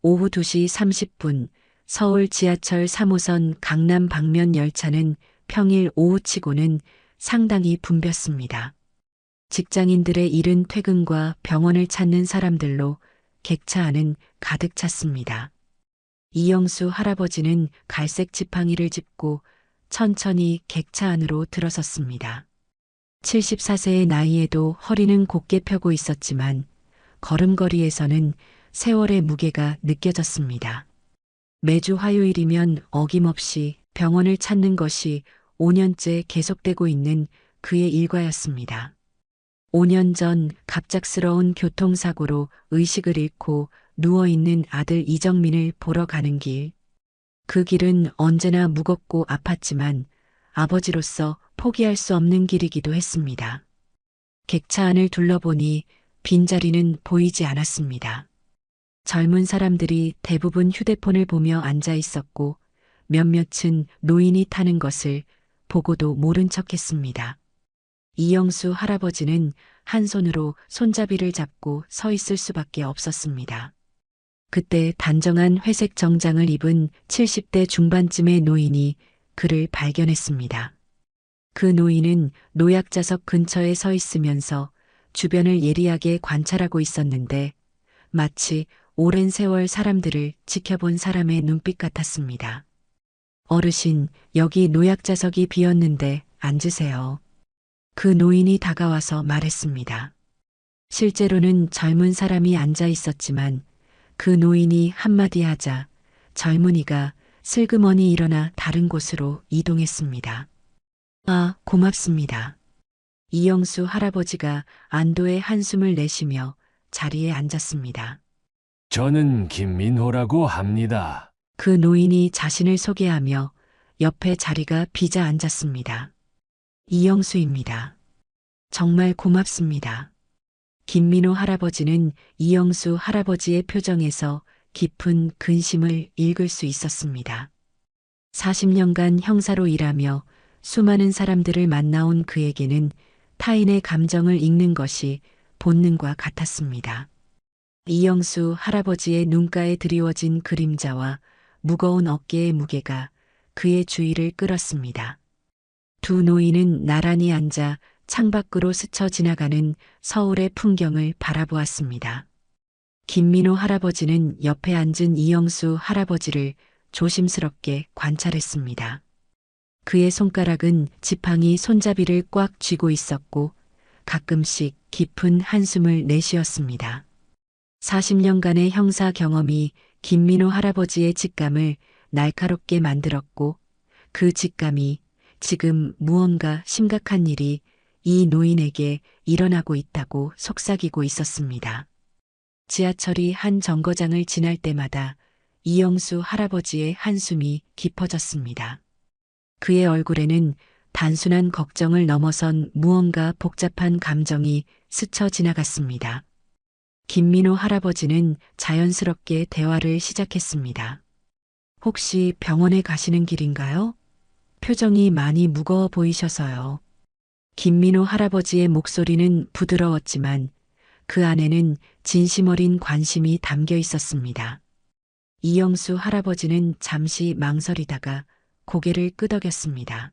오후 2시 30분 서울 지하철 3호선 강남 방면 열차는 평일 오후치고는 상당히 붐볐습니다. 직장인들의 이른 퇴근과 병원을 찾는 사람들로 객차 안은 가득 찼습니다. 이영수 할아버지는 갈색 지팡이를 짚고 천천히 객차 안으로 들어섰습니다. 74세의 나이에도 허리는 곧게 펴고 있었지만 걸음걸이에서는 세월의 무게가 느껴졌습니다. 매주 화요일이면 어김없이 병원을 찾는 것이 5년째 계속되고 있는 그의 일과였습니다. 5년 전 갑작스러운 교통사고로 의식을 잃고 누워있는 아들 이정민을 보러 가는 길. 그 길은 언제나 무겁고 아팠지만 아버지로서 포기할 수 없는 길이기도 했습니다. 객차 안을 둘러보니 빈자리는 보이지 않았습니다. 젊은 사람들이 대부분 휴대폰을 보며 앉아 있었고 몇몇은 노인이 타는 것을 보고도 모른 척했습니다. 이영수 할아버지는 한 손으로 손잡이를 잡고 서 있을 수밖에 없었습니다. 그때 단정한 회색 정장을 입은 70대 중반쯤의 노인이 그를 발견했습니다. 그 노인은 노약자석 근처에 서 있으면서 주변을 예리하게 관찰하고 있었는데 마치 오랜 세월 사람들을 지켜본 사람의 눈빛 같았습니다. 어르신, 여기 노약자석이 비었는데 앉으세요. 그 노인이 다가와서 말했습니다. 실제로는 젊은 사람이 앉아 있었지만 그 노인이 한마디 하자 젊은이가 슬그머니 일어나 다른 곳으로 이동했습니다. 아, 고맙습니다. 이영수 할아버지가 안도의 한숨을 내쉬며 자리에 앉았습니다. 저는 김민호라고 합니다. 그 노인이 자신을 소개하며 옆에 자리가 비자 앉았습니다. 이영수입니다. 정말 고맙습니다. 김민호 할아버지는 이영수 할아버지의 표정에서 깊은 근심을 읽을 수 있었습니다. 40년간 형사로 일하며 수많은 사람들을 만나온 그에게는 타인의 감정을 읽는 것이 본능과 같았습니다. 이영수 할아버지의 눈가에 드리워진 그림자와 무거운 어깨의 무게가 그의 주의를 끌었습니다. 두 노인은 나란히 앉아 창밖으로 스쳐 지나가는 서울의 풍경을 바라보았습니다. 김민호 할아버지는 옆에 앉은 이영수 할아버지를 조심스럽게 관찰했습니다. 그의 손가락은 지팡이 손잡이를 꽉 쥐고 있었고 가끔씩 깊은 한숨을 내쉬었습니다. 40년간의 형사 경험이 김민호 할아버지의 직감을 날카롭게 만들었고 그 직감이 지금 무언가 심각한 일이 이 노인에게 일어나고 있다고 속삭이고 있었습니다. 지하철이 한 정거장을 지날 때마다 이영수 할아버지의 한숨이 깊어졌습니다. 그의 얼굴에는 단순한 걱정을 넘어선 무언가 복잡한 감정이 스쳐 지나갔습니다. 김민호 할아버지는 자연스럽게 대화를 시작했습니다. 혹시 병원에 가시는 길인가요? 표정이 많이 무거워 보이셔서요. 김민호 할아버지의 목소리는 부드러웠지만 그 안에는 진심 어린 관심이 담겨 있었습니다. 이영수 할아버지는 잠시 망설이다가 고개를 끄덕였습니다.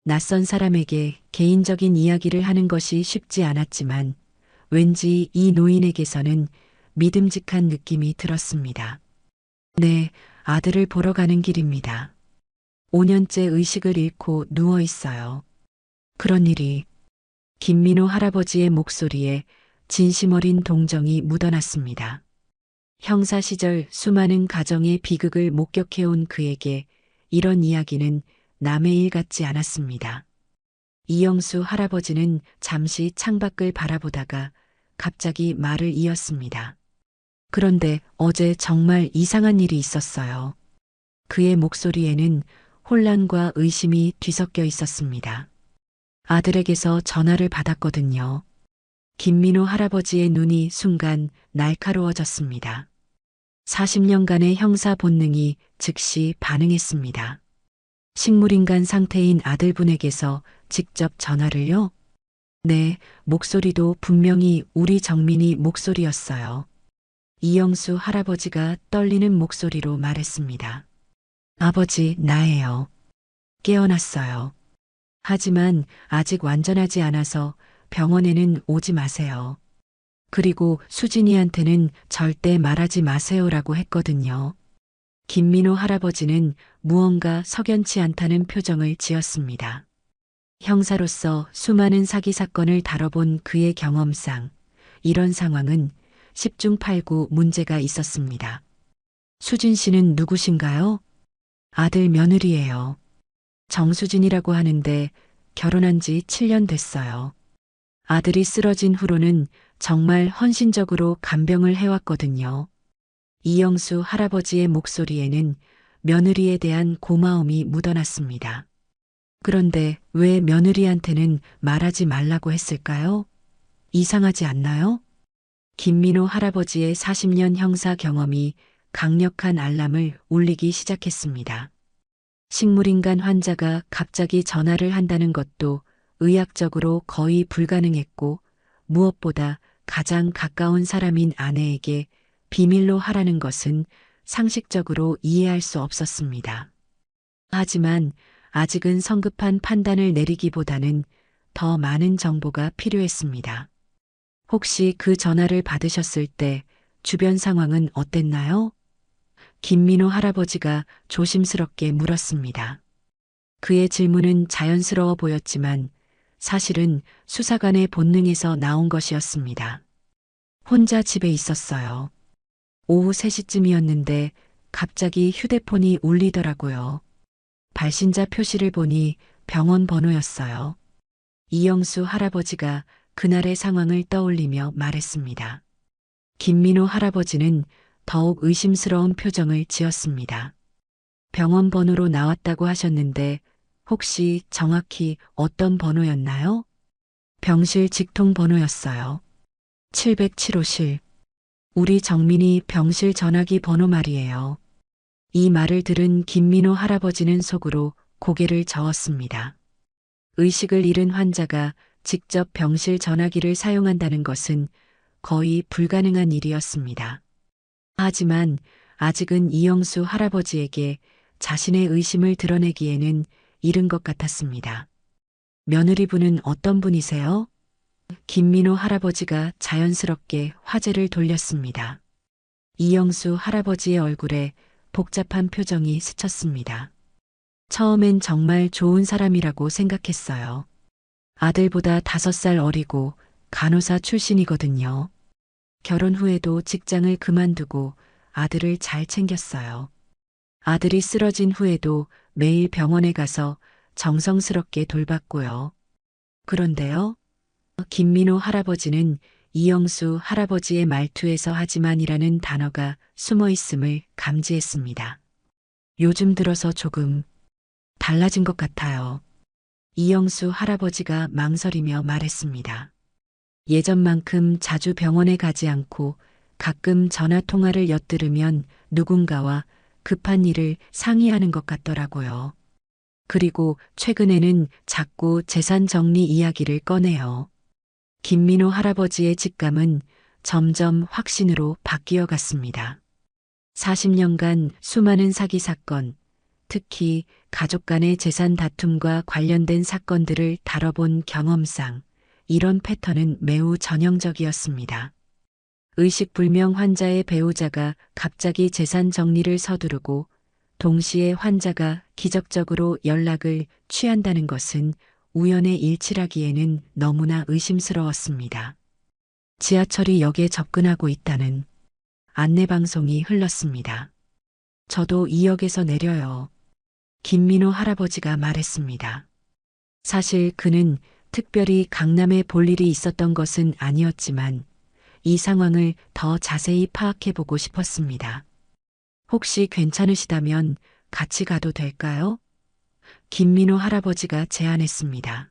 낯선 사람에게 개인적인 이야기를 하는 것이 쉽지 않았지만 왠지 이 노인에게서는 믿음직한 느낌이 들었습니다. 네, 아들을 보러 가는 길입니다. 5년째 의식을 잃고 누워 있어요. 그런 일이. 김민호 할아버지의 목소리에 진심 어린 동정이 묻어났습니다. 형사 시절 수많은 가정의 비극을 목격해온 그에게 이런 이야기는 남의 일 같지 않았습니다. 이영수 할아버지는 잠시 창밖을 바라보다가 갑자기 말을 이었습니다. 그런데 어제 정말 이상한 일이 있었어요. 그의 목소리에는 혼란과 의심이 뒤섞여 있었습니다. 아들에게서 전화를 받았거든요. 김민호 할아버지의 눈이 순간 날카로워졌습니다. 40년간의 형사 본능이 즉시 반응했습니다. 식물인간 상태인 아들분에게서 직접 전화를요? 네, 목소리도 분명히 우리 정민이 목소리였어요. 이영수 할아버지가 떨리는 목소리로 말했습니다. 아버지, 나예요. 깨어났어요. 하지만 아직 완전하지 않아서 병원에는 오지 마세요. 그리고 수진이한테는 절대 말하지 마세요라고 했거든요. 김민호 할아버지는 무언가 석연치 않다는 표정을 지었습니다. 형사로서 수많은 사기 사건을 다뤄본 그의 경험상 이런 상황은 10중 8구 문제가 있었습니다. 수진 씨는 누구신가요? 아들 며느리예요. 정수진이라고 하는데 결혼한 지 7년 됐어요. 아들이 쓰러진 후로는 정말 헌신적으로 간병을 해왔거든요. 이영수 할아버지의 목소리에는 며느리에 대한 고마움이 묻어났습니다. 그런데 왜 며느리한테는 말하지 말라고 했을까요? 이상하지 않나요? 김민호 할아버지의 40년 형사 경험이 강력한 알람을 울리기 시작했습니다. 식물인간 환자가 갑자기 전화를 한다는 것도 의학적으로 거의 불가능했고 무엇보다 가장 가까운 사람인 아내에게 비밀로 하라는 것은 상식적으로 이해할 수 없었습니다. 하지만 아직은 성급한 판단을 내리기보다는 더 많은 정보가 필요했습니다. 혹시 그 전화를 받으셨을 때 주변 상황은 어땠나요? 김민호 할아버지가 조심스럽게 물었습니다. 그의 질문은 자연스러워 보였지만 사실은 수사관의 본능에서 나온 것이었습니다. 혼자 집에 있었어요. 오후 3시쯤이었는데 갑자기 휴대폰이 울리더라고요. 발신자 표시를 보니 병원 번호였어요. 이영수 할아버지가 그날의 상황을 떠올리며 말했습니다. 김민호 할아버지는 더욱 의심스러운 표정을 지었습니다. 병원 번호로 나왔다고 하셨는데 혹시 정확히 어떤 번호였나요? 병실 직통 번호였어요. 707호실. 우리 정민이 병실 전화기 번호 말이에요. 이 말을 들은 김민호 할아버지는 속으로 고개를 저었습니다. 의식을 잃은 환자가 직접 병실 전화기를 사용한다는 것은 거의 불가능한 일이었습니다. 하지만 아직은 이영수 할아버지에게 자신의 의심을 드러내기에는 이른 것 같았습니다. 며느리분은 어떤 분이세요? 김민호 할아버지가 자연스럽게 화제를 돌렸습니다. 이영수 할아버지의 얼굴에 복잡한 표정이 스쳤습니다. 처음엔 정말 좋은 사람이라고 생각했어요. 아들보다 5살 어리고 간호사 출신이거든요. 결혼 후에도 직장을 그만두고 아들을 잘 챙겼어요. 아들이 쓰러진 후에도 매일 병원에 가서 정성스럽게 돌봤고요. 그런데요, 김민호 할아버지는 이영수 할아버지의 말투에서 하지만이라는 단어가 숨어 있음을 감지했습니다. 요즘 들어서 조금 달라진 것 같아요. 이영수 할아버지가 망설이며 말했습니다. 예전만큼 자주 병원에 가지 않고 가끔 전화 통화를 엿들으면 누군가와 급한 일을 상의하는 것 같더라고요. 그리고 최근에는 자꾸 재산 정리 이야기를 꺼내요. 김민호 할아버지의 직감은 점점 확신으로 바뀌어 갔습니다. 40년간 수많은 사기 사건, 특히 가족 간의 재산 다툼과 관련된 사건들을 다뤄본 경험상 이런 패턴은 매우 전형적이었습니다. 의식불명 환자의 배우자가 갑자기 재산 정리를 서두르고 동시에 환자가 기적적으로 연락을 취한다는 것은 우연의 일치라기에는 너무나 의심스러웠습니다. 지하철이 역에 접근하고 있다는 안내방송이 흘렀습니다. 저도 이 역에서 내려요. 김민호 할아버지가 말했습니다. 사실 그는 특별히 강남에 볼 일이 있었던 것은 아니었지만 이 상황을 더 자세히 파악해보고 싶었습니다. 혹시 괜찮으시다면 같이 가도 될까요? 김민호 할아버지가 제안했습니다.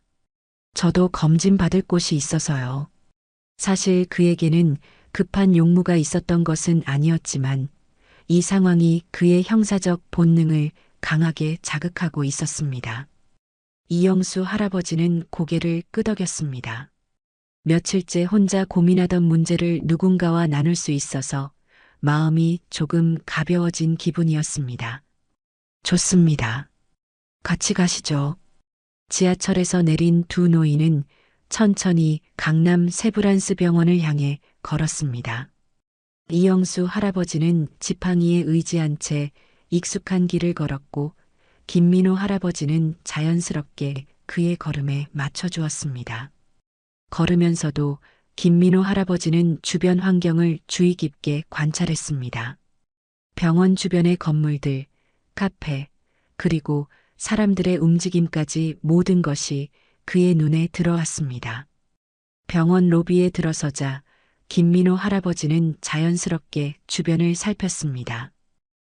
저도 검진 받을 곳이 있어서요. 사실 그에게는 급한 용무가 있었던 것은 아니었지만 이 상황이 그의 형사적 본능을 강하게 자극하고 있었습니다. 이영수 할아버지는 고개를 끄덕였습니다. 며칠째 혼자 고민하던 문제를 누군가와 나눌 수 있어서 마음이 조금 가벼워진 기분이었습니다. 좋습니다. 같이 가시죠. 지하철에서 내린 두 노인은 천천히 강남 세브란스 병원을 향해 걸었습니다. 이영수 할아버지는 지팡이에 의지한 채 익숙한 길을 걸었고 김민호 할아버지는 자연스럽게 그의 걸음에 맞춰주었습니다. 걸으면서도 김민호 할아버지는 주변 환경을 주의 깊게 관찰했습니다. 병원 주변의 건물들, 카페, 그리고 사람들의 움직임까지 모든 것이 그의 눈에 들어왔습니다. 병원 로비에 들어서자 김민호 할아버지는 자연스럽게 주변을 살폈습니다.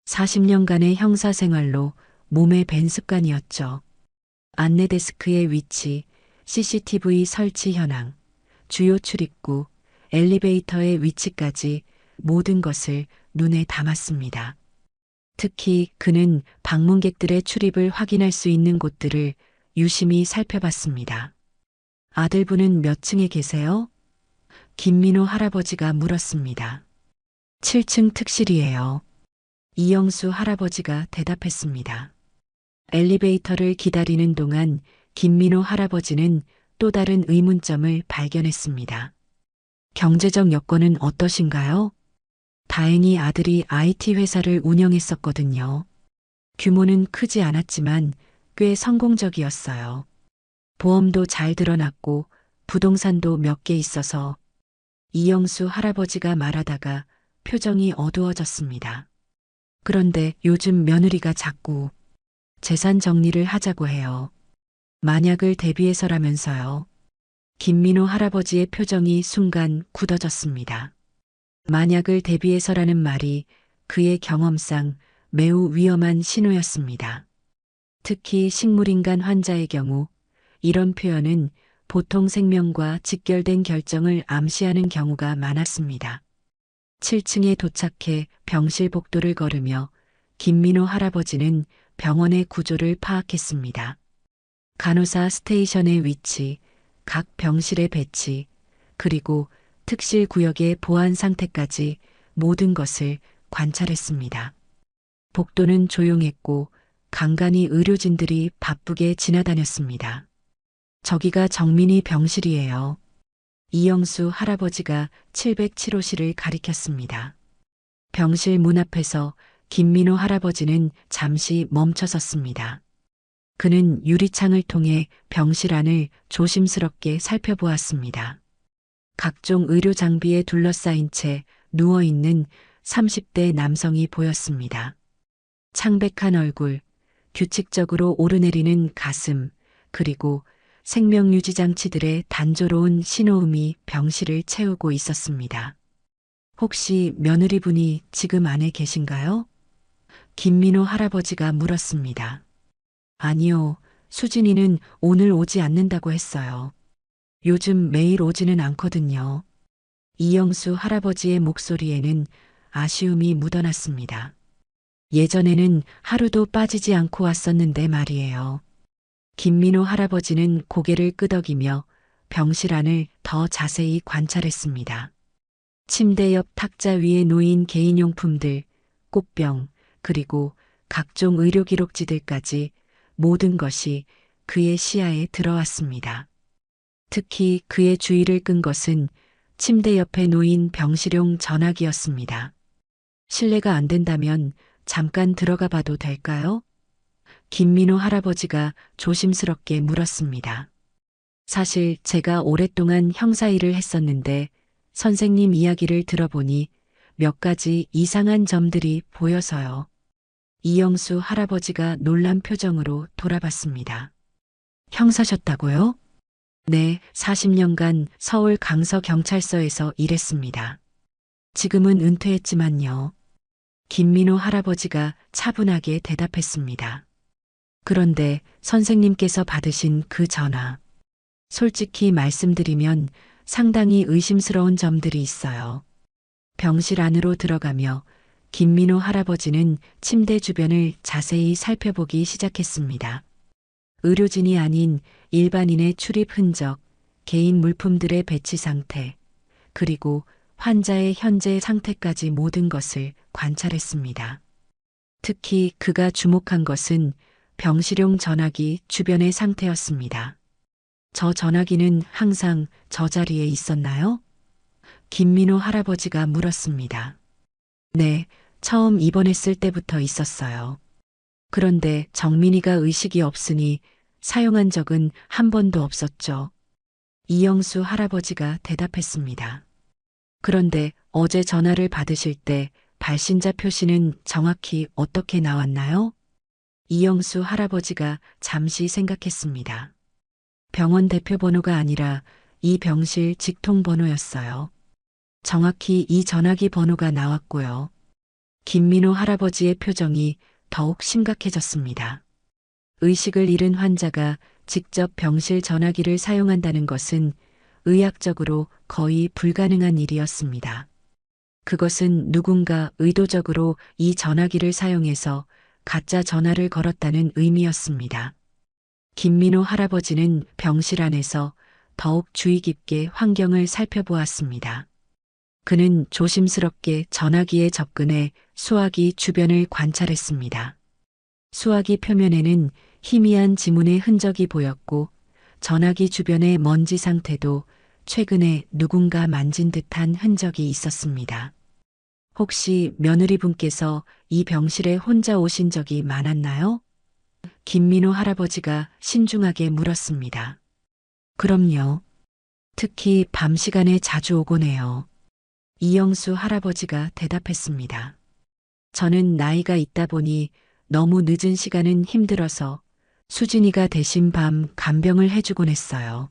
40년간의 형사 생활로 몸에 밴 습관이었죠. 안내 데스크의 위치, CCTV 설치 현황, 주요 출입구, 엘리베이터의 위치까지 모든 것을 눈에 담았습니다. 특히 그는 방문객들의 출입을 확인할 수 있는 곳들을 유심히 살펴봤습니다. 아들분은 몇 층에 계세요? 김민호 할아버지가 물었습니다. 7층 특실이에요. 이영수 할아버지가 대답했습니다. 엘리베이터를 기다리는 동안 김민호 할아버지는 또 다른 의문점을 발견했습니다. 경제적 여건은 어떠신가요? 다행히 아들이 IT 회사를 운영했었거든요. 규모는 크지 않았지만 꽤 성공적이었어요. 보험도 잘 드러났고 부동산도 몇 개 있어서. 이영수 할아버지가 말하다가 표정이 어두워졌습니다. 그런데 요즘 며느리가 자꾸 재산 정리를 하자고 해요. 만약을 대비해서라면서요. 김민호 할아버지의 표정이 순간 굳어졌습니다. 만약을 대비해서라는 말이 그의 경험상 매우 위험한 신호였습니다. 특히 식물인간 환자의 경우 이런 표현은 보통 생명과 직결된 결정을 암시하는 경우가 많았습니다. 7층에 도착해 병실 복도를 걸으며 김민호 할아버지는 병원의 구조를 파악했습니다. 간호사 스테이션의 위치, 각 병실의 배치, 그리고 특실 구역의 보안 상태까지 모든 것을 관찰했습니다. 복도는 조용했고 간간히 의료진들이 바쁘게 지나다녔습니다. 저기가 정민이 병실이에요. 이영수 할아버지가 707호실을 가리켰습니다. 병실 문 앞에서 김민호 할아버지는 잠시 멈춰섰습니다. 그는 유리창을 통해 병실 안을 조심스럽게 살펴보았습니다. 각종 의료 장비에 둘러싸인 채 누워있는 30대 남성이 보였습니다. 창백한 얼굴, 규칙적으로 오르내리는 가슴, 그리고 생명유지 장치들의 단조로운 신호음이 병실을 채우고 있었습니다. 혹시 며느리분이 지금 안에 계신가요? 김민호 할아버지가 물었습니다. 아니요, 수진이는 오늘 오지 않는다고 했어요. 요즘 매일 오지는 않거든요. 이영수 할아버지의 목소리에는 아쉬움이 묻어났습니다. 예전에는 하루도 빠지지 않고 왔었는데 말이에요. 김민호 할아버지는 고개를 끄덕이며 병실 안을 더 자세히 관찰했습니다. 침대 옆 탁자 위에 놓인 개인용품들, 꽃병, 그리고 각종 의료 기록지들까지 모든 것이 그의 시야에 들어왔습니다. 특히 그의 주의를 끈 것은 침대 옆에 놓인 병실용 전화기였습니다. 실례가 안 된다면 잠깐 들어가 봐도 될까요? 김민호 할아버지가 조심스럽게 물었습니다. 사실 제가 오랫동안 형사 일을 했었는데 선생님 이야기를 들어보니 몇 가지 이상한 점들이 보여서요. 이영수 할아버지가 놀란 표정으로 돌아봤습니다. 형사셨다고요? 네, 40년간 서울 강서경찰서에서 일했습니다. 지금은 은퇴했지만요. 김민호 할아버지가 차분하게 대답했습니다. 그런데 선생님께서 받으신 그 전화, 솔직히 말씀드리면 상당히 의심스러운 점들이 있어요. 병실 안으로 들어가며 김민호 할아버지는 침대 주변을 자세히 살펴보기 시작했습니다. 의료진이 아닌 일반인의 출입 흔적, 개인 물품들의 배치 상태, 그리고 환자의 현재 상태까지 모든 것을 관찰했습니다. 특히 그가 주목한 것은 병실용 전화기 주변의 상태였습니다. 저 전화기는 항상 저 자리에 있었나요? 김민호 할아버지가 물었습니다. 네, 처음 입원했을 때부터 있었어요. 그런데 정민이가 의식이 없으니 사용한 적은 한 번도 없었죠. 이영수 할아버지가 대답했습니다. 그런데 어제 전화를 받으실 때 발신자 표시는 정확히 어떻게 나왔나요? 이영수 할아버지가 잠시 생각했습니다. 병원 대표 번호가 아니라 이 병실 직통 번호였어요. 정확히 이 전화기 번호가 나왔고요. 김민호 할아버지의 표정이 더욱 심각해졌습니다. 의식을 잃은 환자가 직접 병실 전화기를 사용한다는 것은 의학적으로 거의 불가능한 일이었습니다. 그것은 누군가 의도적으로 이 전화기를 사용해서 가짜 전화를 걸었다는 의미였습니다. 김민호 할아버지는 병실 안에서 더욱 주의 깊게 환경을 살펴보았습니다. 그는 조심스럽게 전화기에 접근해 수화기 주변을 관찰했습니다. 수화기 표면에는 희미한 지문의 흔적이 보였고 전화기 주변의 먼지 상태도 최근에 누군가 만진 듯한 흔적이 있었습니다. 혹시 며느리분께서 이 병실에 혼자 오신 적이 많았나요? 김민호 할아버지가 신중하게 물었습니다. 그럼요. 특히 밤 시간에 자주 오곤 해요. 이영수 할아버지가 대답했습니다. 저는 나이가 있다 보니 너무 늦은 시간은 힘들어서 수진이가 대신 밤 간병을 해주곤 했어요.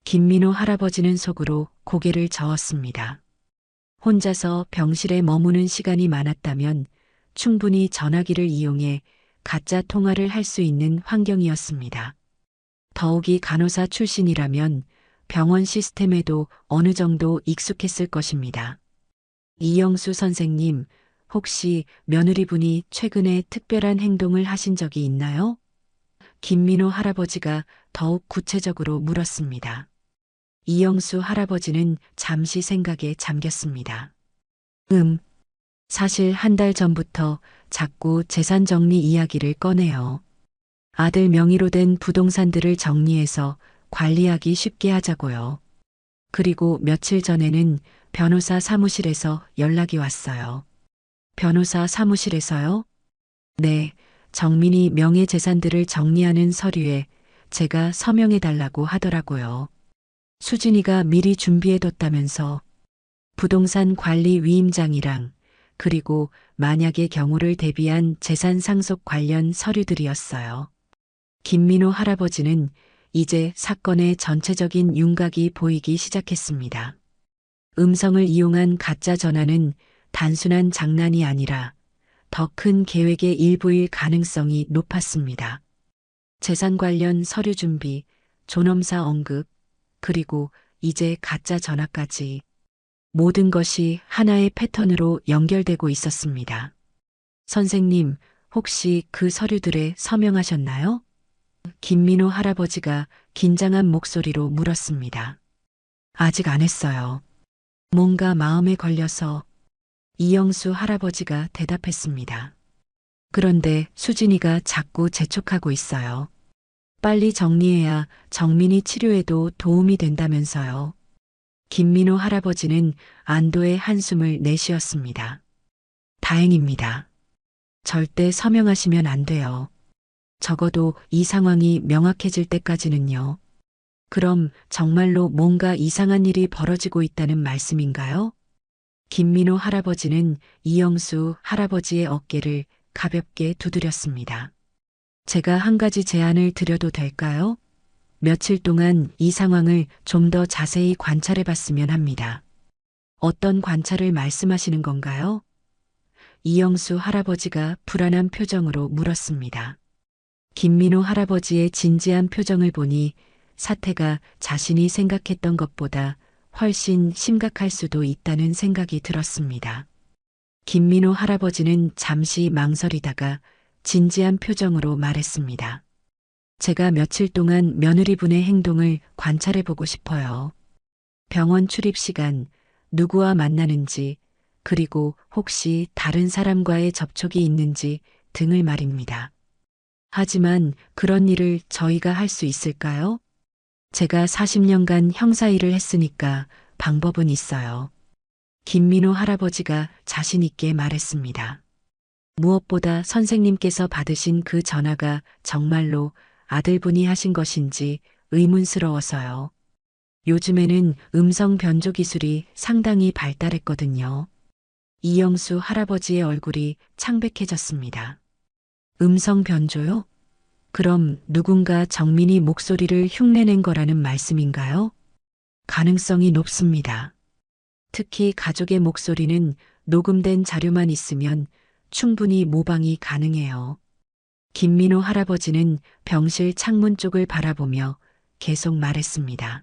김민호 할아버지는 속으로 고개를 저었습니다. 혼자서 병실에 머무는 시간이 많았다면 충분히 전화기를 이용해 가짜 통화를 할 수 있는 환경이었습니다. 더욱이 간호사 출신이라면 병원 시스템에도 어느 정도 익숙했을 것입니다. 이영수 선생님, 혹시 며느리분이 최근에 특별한 행동을 하신 적이 있나요? 김민호 할아버지가 더욱 구체적으로 물었습니다. 이영수 할아버지는 잠시 생각에 잠겼습니다. 사실 한 달 전부터 자꾸 재산 정리 이야기를 꺼내요. 아들 명의로 된 부동산들을 정리해서 관리하기 쉽게 하자고요. 그리고 며칠 전에는 변호사 사무실에서 연락이 왔어요. 변호사 사무실에서요? 네, 정민이 명예재산들을 정리하는 서류에 제가 서명해달라고 하더라고요. 수진이가 미리 준비해뒀다면서 부동산 관리 위임장이랑 그리고 만약의 경우를 대비한 재산 상속 관련 서류들이었어요. 김민호 할아버지는 이제 사건의 전체적인 윤곽이 보이기 시작했습니다. 음성을 이용한 가짜 전화는 단순한 장난이 아니라 더 큰 계획의 일부일 가능성이 높았습니다. 재산 관련 서류 준비, 존엄사 언급, 그리고 이제 가짜 전화까지 모든 것이 하나의 패턴으로 연결되고 있었습니다. 선생님, 혹시 그 서류들에 서명하셨나요? 김민호 할아버지가 긴장한 목소리로 물었습니다. 아직 안 했어요. 뭔가 마음에 걸려서 이영수 할아버지가 대답했습니다. 그런데 수진이가 자꾸 재촉하고 있어요. 빨리 정리해야 정민이 치료에도 도움이 된다면서요. 김민호 할아버지는 안도의 한숨을 내쉬었습니다. 다행입니다. 절대 서명하시면 안 돼요. 적어도 이 상황이 명확해질 때까지는요. 그럼 정말로 뭔가 이상한 일이 벌어지고 있다는 말씀인가요? 김민호 할아버지는 이영수 할아버지의 어깨를 가볍게 두드렸습니다. 제가 한 가지 제안을 드려도 될까요? 며칠 동안 이 상황을 좀 더 자세히 관찰해 봤으면 합니다. 어떤 관찰을 말씀하시는 건가요? 이영수 할아버지가 불안한 표정으로 물었습니다. 김민호 할아버지의 진지한 표정을 보니 사태가 자신이 생각했던 것보다 훨씬 심각할 수도 있다는 생각이 들었습니다. 김민호 할아버지는 잠시 망설이다가 진지한 표정으로 말했습니다. 제가 며칠 동안 며느리분의 행동을 관찰해 보고 싶어요. 병원 출입 시간, 누구와 만나는지, 그리고 혹시 다른 사람과의 접촉이 있는지 등을 말입니다. 하지만 그런 일을 저희가 할 수 있을까요? 제가 40년간 형사 일을 했으니까 방법은 있어요. 김민호 할아버지가 자신 있게 말했습니다. 무엇보다 선생님께서 받으신 그 전화가 정말로 아들분이 하신 것인지 의문스러워서요. 요즘에는 음성 변조 기술이 상당히 발달했거든요. 이영수 할아버지의 얼굴이 창백해졌습니다. 음성 변조요? 그럼 누군가 정민이 목소리를 흉내낸 거라는 말씀인가요? 가능성이 높습니다. 특히 가족의 목소리는 녹음된 자료만 있으면 충분히 모방이 가능해요. 김민호 할아버지는 병실 창문 쪽을 바라보며 계속 말했습니다.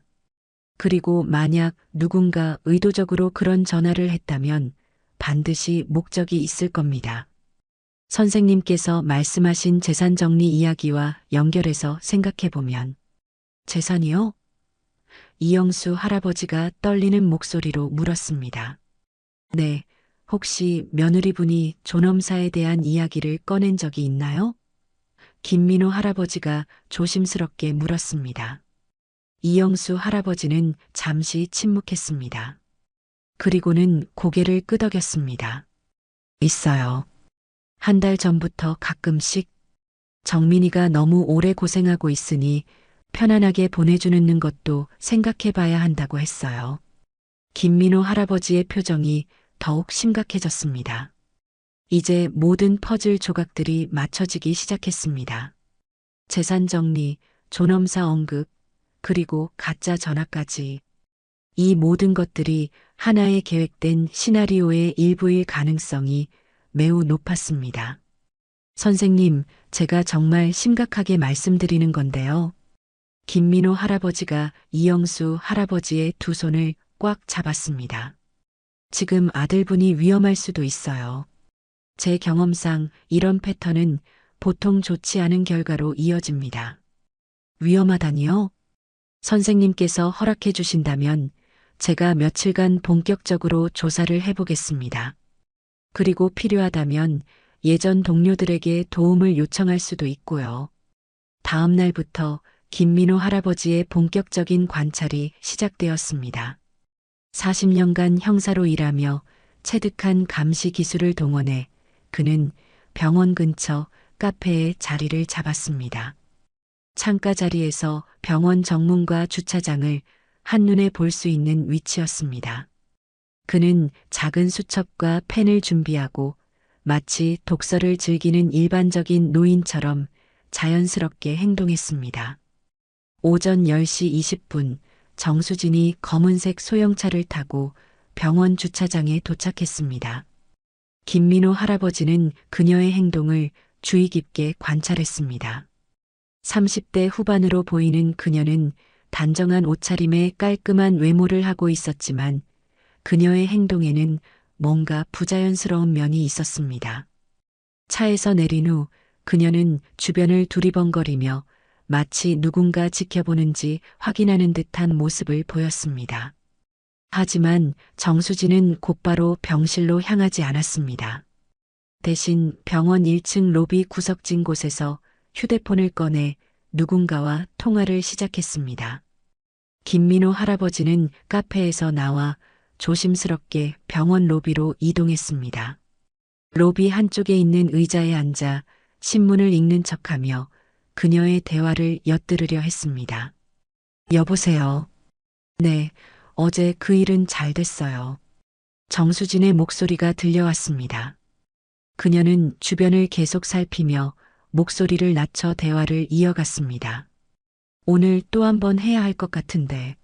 그리고 만약 누군가 의도적으로 그런 전화를 했다면 반드시 목적이 있을 겁니다. 선생님께서 말씀하신 재산 정리 이야기와 연결해서 생각해보면 재산이요? 이영수 할아버지가 떨리는 목소리로 물었습니다. 네, 혹시 며느리분이 존엄사에 대한 이야기를 꺼낸 적이 있나요? 김민호 할아버지가 조심스럽게 물었습니다. 이영수 할아버지는 잠시 침묵했습니다. 그리고는 고개를 끄덕였습니다. 있어요. 한 달 전부터 가끔씩 정민이가 너무 오래 고생하고 있으니 편안하게 보내주는 것도 생각해 봐야 한다고 했어요. 김민호 할아버지의 표정이 더욱 심각해졌습니다. 이제 모든 퍼즐 조각들이 맞춰지기 시작했습니다. 재산 정리, 존엄사 언급, 그리고 가짜 전화까지. 이 모든 것들이 하나의 계획된 시나리오의 일부일 가능성이 매우 높았습니다. 선생님, 제가 정말 심각하게 말씀드리는 건데요. 김민호 할아버지가 이영수 할아버지의 두 손을 꽉 잡았습니다. 지금 아들분이 위험할 수도 있어요. 제 경험상 이런 패턴은 보통 좋지 않은 결과로 이어집니다. 위험하다니요? 선생님께서 허락해 주신다면 제가 며칠간 본격적으로 조사를 해보겠습니다. 그리고 필요하다면 예전 동료들에게 도움을 요청할 수도 있고요. 다음 날부터 김민호 할아버지의 본격적인 관찰이 시작되었습니다. 40년간 형사로 일하며 체득한 감시 기술을 동원해 그는 병원 근처 카페에 자리를 잡았습니다. 창가 자리에서 병원 정문과 주차장을 한눈에 볼 수 있는 위치였습니다. 그는 작은 수첩과 펜을 준비하고 마치 독서를 즐기는 일반적인 노인처럼 자연스럽게 행동했습니다. 오전 10시 20분 정수진이 검은색 소형차를 타고 병원 주차장에 도착했습니다. 김민호 할아버지는 그녀의 행동을 주의 깊게 관찰했습니다. 30대 후반으로 보이는 그녀는 단정한 옷차림에 깔끔한 외모를 하고 있었지만 그녀의 행동에는 뭔가 부자연스러운 면이 있었습니다. 차에서 내린 후 그녀는 주변을 두리번거리며 마치 누군가 지켜보는지 확인하는 듯한 모습을 보였습니다. 하지만 정수진은 곧바로 병실로 향하지 않았습니다. 대신 병원 1층 로비 구석진 곳에서 휴대폰을 꺼내 누군가와 통화를 시작했습니다. 김민호 할아버지는 카페에서 나와 조심스럽게 병원 로비로 이동했습니다. 로비 한쪽에 있는 의자에 앉아 신문을 읽는 척하며 그녀의 대화를 엿들으려 했습니다. 여보세요. 네, 어제 그 일은 잘 됐어요. 정수진의 목소리가 들려왔습니다. 그녀는 주변을 계속 살피며 목소리를 낮춰 대화를 이어갔습니다. 오늘 또 한 번 해야 할 것 같은데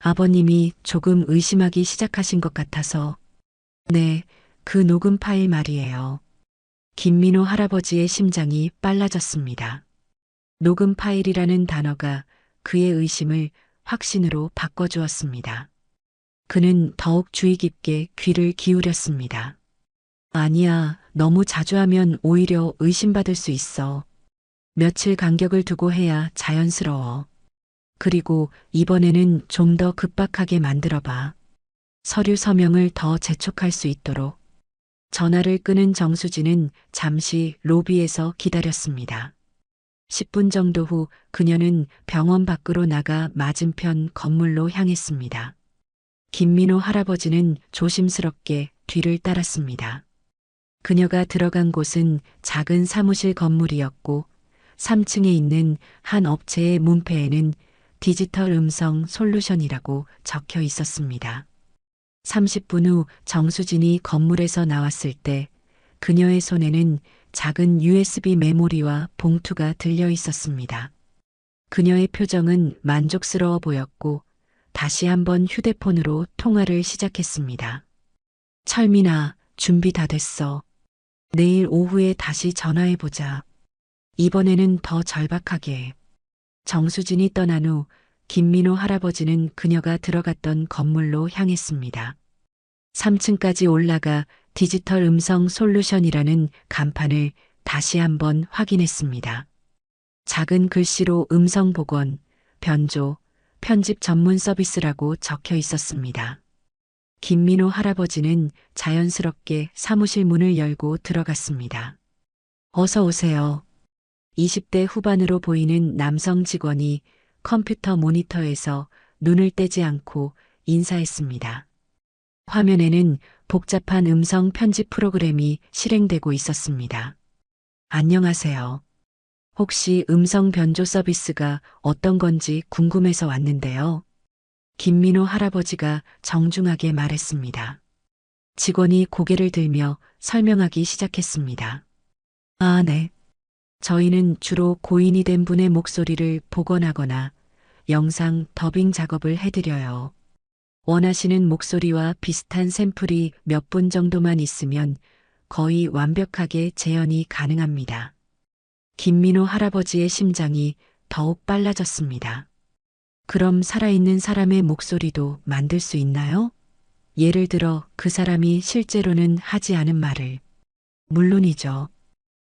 아버님이 조금 의심하기 시작하신 것 같아서 네, 그 녹음 파일 말이에요. 김민호 할아버지의 심장이 빨라졌습니다. 녹음 파일이라는 단어가 그의 의심을 확신으로 바꿔주었습니다. 그는 더욱 주의 깊게 귀를 기울였습니다. 아니야, 너무 자주 하면 오히려 의심받을 수 있어. 며칠 간격을 두고 해야 자연스러워. 그리고 이번에는 좀 더 급박하게 만들어봐. 서류 서명을 더 재촉할 수 있도록. 전화를 끊은 정수진은 잠시 로비에서 기다렸습니다. 10분 정도 후 그녀는 병원 밖으로 나가 맞은편 건물로 향했습니다. 김민호 할아버지는 조심스럽게 뒤를 따랐습니다. 그녀가 들어간 곳은 작은 사무실 건물이었고 3층에 있는 한 업체의 문패에는 디지털 음성 솔루션이라고 적혀 있었습니다. 30분 후 정수진이 건물에서 나왔을 때 그녀의 손에는 작은 USB 메모리와 봉투가 들려 있었습니다. 그녀의 표정은 만족스러워 보였고 다시 한번 휴대폰으로 통화를 시작했습니다. 철민아, 준비 다 됐어. 내일 오후에 다시 전화해보자. 이번에는 더 절박하게. 정수진이 떠난 후 김민호 할아버지는 그녀가 들어갔던 건물로 향했습니다. 3층까지 올라가 디지털 음성 솔루션이라는 간판을 다시 한번 확인했습니다. 작은 글씨로 음성 복원, 변조, 편집 전문 서비스라고 적혀 있었습니다. 김민호 할아버지는 자연스럽게 사무실 문을 열고 들어갔습니다. 어서 오세요. 20대 후반으로 보이는 남성 직원이 컴퓨터 모니터에서 눈을 떼지 않고 인사했습니다. 화면에는 복잡한 음성 편집 프로그램이 실행되고 있었습니다. 안녕하세요. 혹시 음성 변조 서비스가 어떤 건지 궁금해서 왔는데요. 김민호 할아버지가 정중하게 말했습니다. 직원이 고개를 들며 설명하기 시작했습니다. 아, 네. 저희는 주로 고인이 된 분의 목소리를 복원하거나 영상 더빙 작업을 해드려요. 원하시는 목소리와 비슷한 샘플이 몇 분 정도만 있으면 거의 완벽하게 재현이 가능합니다. 김민호 할아버지의 심장이 더욱 빨라졌습니다. 그럼 살아있는 사람의 목소리도 만들 수 있나요? 예를 들어 그 사람이 실제로는 하지 않은 말을. 물론이죠.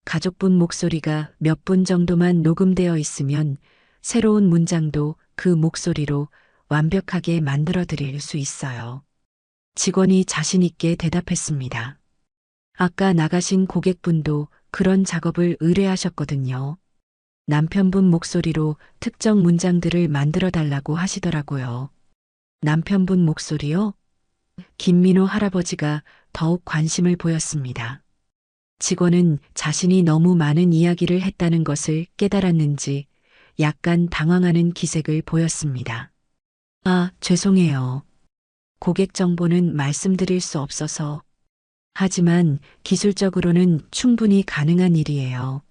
가족분 목소리가 몇 분 정도만 녹음되어 있으면 새로운 문장도 그 목소리로 완벽하게 만들어 드릴 수 있어요. 직원이 자신 있게 대답했습니다. 아까 나가신 고객분도 그런 작업을 의뢰하셨거든요. 남편분 목소리로 특정 문장들을 만들어 달라고 하시더라고요. 남편분 목소리요? 김민호 할아버지가 더욱 관심을 보였습니다. 직원은 자신이 너무 많은 이야기를 했다는 것을 깨달았는지 약간 당황하는 기색을 보였습니다. 아, 죄송해요. 고객 정보는 말씀드릴 수 없어서. 하지만 기술적으로는 충분히 가능한 일이에요.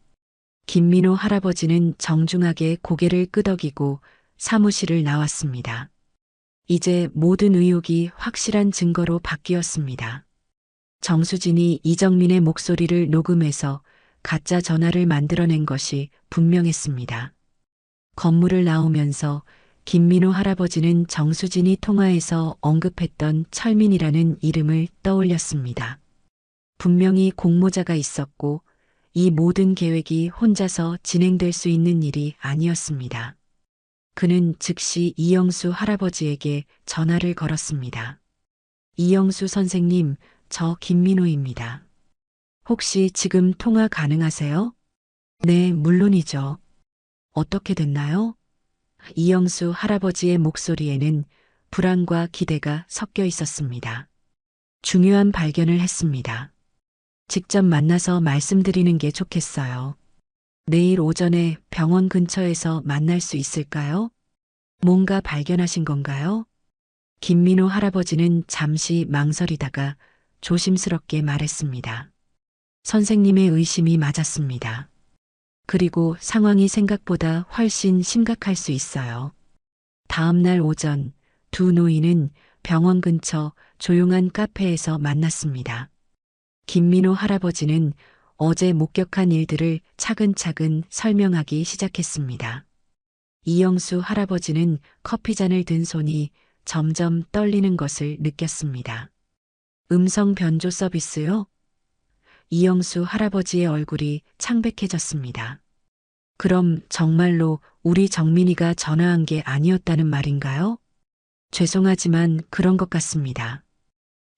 김민호 할아버지는 정중하게 고개를 끄덕이고 사무실을 나왔습니다. 이제 모든 의혹이 확실한 증거로 바뀌었습니다. 정수진이 이정민의 목소리를 녹음해서 가짜 전화를 만들어낸 것이 분명했습니다. 건물을 나오면서 김민호 할아버지는 정수진이 통화에서 언급했던 철민이라는 이름을 떠올렸습니다. 분명히 공모자가 있었고 이 모든 계획이 혼자서 진행될 수 있는 일이 아니었습니다. 그는 즉시 이영수 할아버지에게 전화를 걸었습니다. 이영수 선생님, 저 김민호입니다. 혹시 지금 통화 가능하세요? 네, 물론이죠. 어떻게 됐나요? 이영수 할아버지의 목소리에는 불안과 기대가 섞여 있었습니다. 중요한 발견을 했습니다. 직접 만나서 말씀드리는 게 좋겠어요. 내일 오전에 병원 근처에서 만날 수 있을까요? 뭔가 발견하신 건가요? 김민호 할아버지는 잠시 망설이다가 조심스럽게 말했습니다. 선생님의 의심이 맞았습니다. 그리고 상황이 생각보다 훨씬 심각할 수 있어요. 다음 날 오전 두 노인은 병원 근처 조용한 카페에서 만났습니다. 김민호 할아버지는 어제 목격한 일들을 차근차근 설명하기 시작했습니다. 이영수 할아버지는 커피잔을 든 손이 점점 떨리는 것을 느꼈습니다. 음성 변조 서비스요? 이영수 할아버지의 얼굴이 창백해졌습니다. 그럼 정말로 우리 정민이가 전화한 게 아니었다는 말인가요? 죄송하지만 그런 것 같습니다.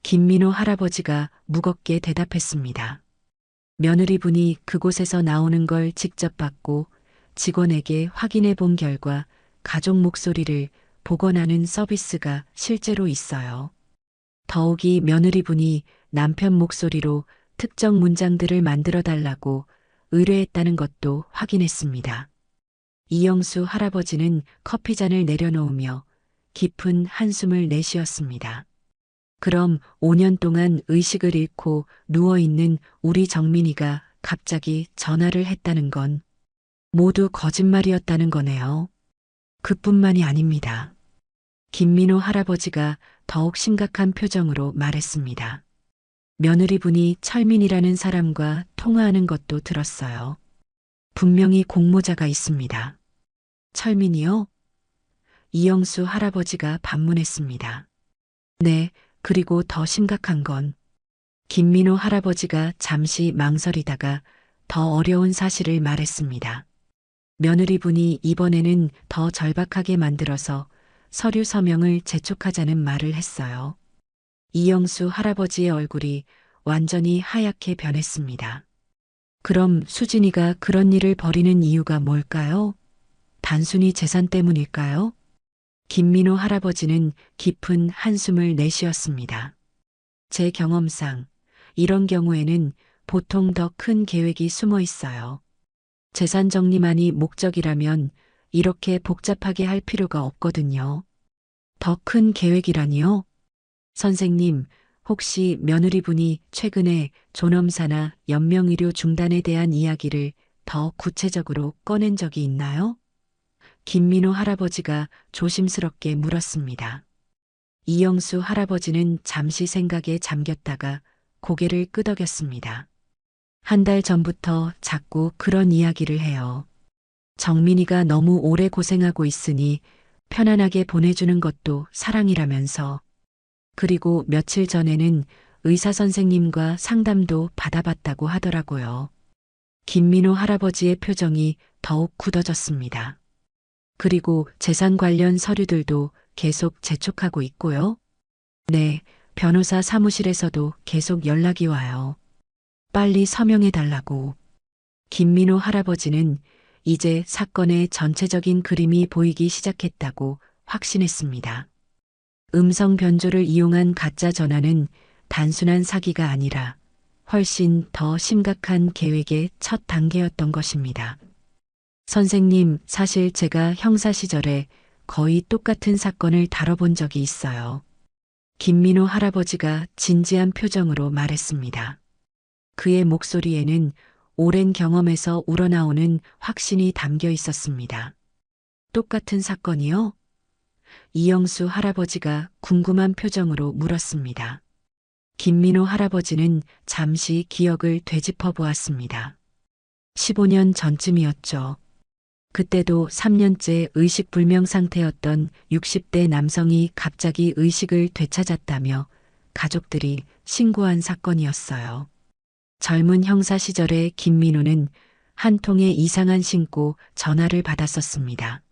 김민호 할아버지가 무겁게 대답했습니다. 며느리분이 그곳에서 나오는 걸 직접 받고 직원에게 확인해 본 결과 가족 목소리를 복원하는 서비스가 실제로 있어요. 더욱이 며느리분이 남편 목소리로 특정 문장들을 만들어 달라고 의뢰했다는 것도 확인했습니다. 이영수 할아버지는 커피잔을 내려놓으며 깊은 한숨을 내쉬었습니다. 그럼 5년 동안 의식을 잃고 누워있는 우리 정민이가 갑자기 전화를 했다는 건 모두 거짓말이었다는 거네요. 그뿐만이 아닙니다. 김민호 할아버지가 더욱 심각한 표정으로 말했습니다. 며느리분이 철민이라는 사람과 통화하는 것도 들었어요. 분명히 공모자가 있습니다. 철민이요? 이영수 할아버지가 반문했습니다. 네, 그리고 더 심각한 건 김민호 할아버지가 잠시 망설이다가 더 어려운 사실을 말했습니다. 며느리분이 이번에는 더 절박하게 만들어서 서류 서명을 재촉하자는 말을 했어요. 이영수 할아버지의 얼굴이 완전히 하얗게 변했습니다. 그럼 수진이가 그런 일을 벌이는 이유가 뭘까요? 단순히 재산 때문일까요? 김민호 할아버지는 깊은 한숨을 내쉬었습니다. 제 경험상 이런 경우에는 보통 더 큰 계획이 숨어 있어요. 재산 정리만이 목적이라면 이렇게 복잡하게 할 필요가 없거든요. 더 큰 계획이라니요? 선생님, 혹시 며느리분이 최근에 존엄사나 연명의료 중단에 대한 이야기를 더 구체적으로 꺼낸 적이 있나요? 김민호 할아버지가 조심스럽게 물었습니다. 이영수 할아버지는 잠시 생각에 잠겼다가 고개를 끄덕였습니다. 한 달 전부터 자꾸 그런 이야기를 해요. 정민이가 너무 오래 고생하고 있으니 편안하게 보내주는 것도 사랑이라면서. 그리고 며칠 전에는 의사 선생님과 상담도 받아봤다고 하더라고요. 김민호 할아버지의 표정이 더욱 굳어졌습니다. 그리고 재산 관련 서류들도 계속 재촉하고 있고요. 네, 변호사 사무실에서도 계속 연락이 와요. 빨리 서명해 달라고. 김민호 할아버지는 이제 사건의 전체적인 그림이 보이기 시작했다고 확신했습니다. 음성 변조를 이용한 가짜 전화는 단순한 사기가 아니라 훨씬 더 심각한 계획의 첫 단계였던 것입니다. 선생님, 사실 제가 형사 시절에 거의 똑같은 사건을 다뤄본 적이 있어요. 김민호 할아버지가 진지한 표정으로 말했습니다. 그의 목소리에는 오랜 경험에서 우러나오는 확신이 담겨 있었습니다. 똑같은 사건이요? 이영수 할아버지가 궁금한 표정으로 물었습니다. 김민호 할아버지는 잠시 기억을 되짚어 보았습니다. 15년 전쯤이었죠. 그때도 3년째 의식불명 상태였던 60대 남성이 갑자기 의식을 되찾았다며 가족들이 신고한 사건이었어요. 젊은 형사 시절에 김민호는 한 통의 이상한 신고 전화를 받았었습니다.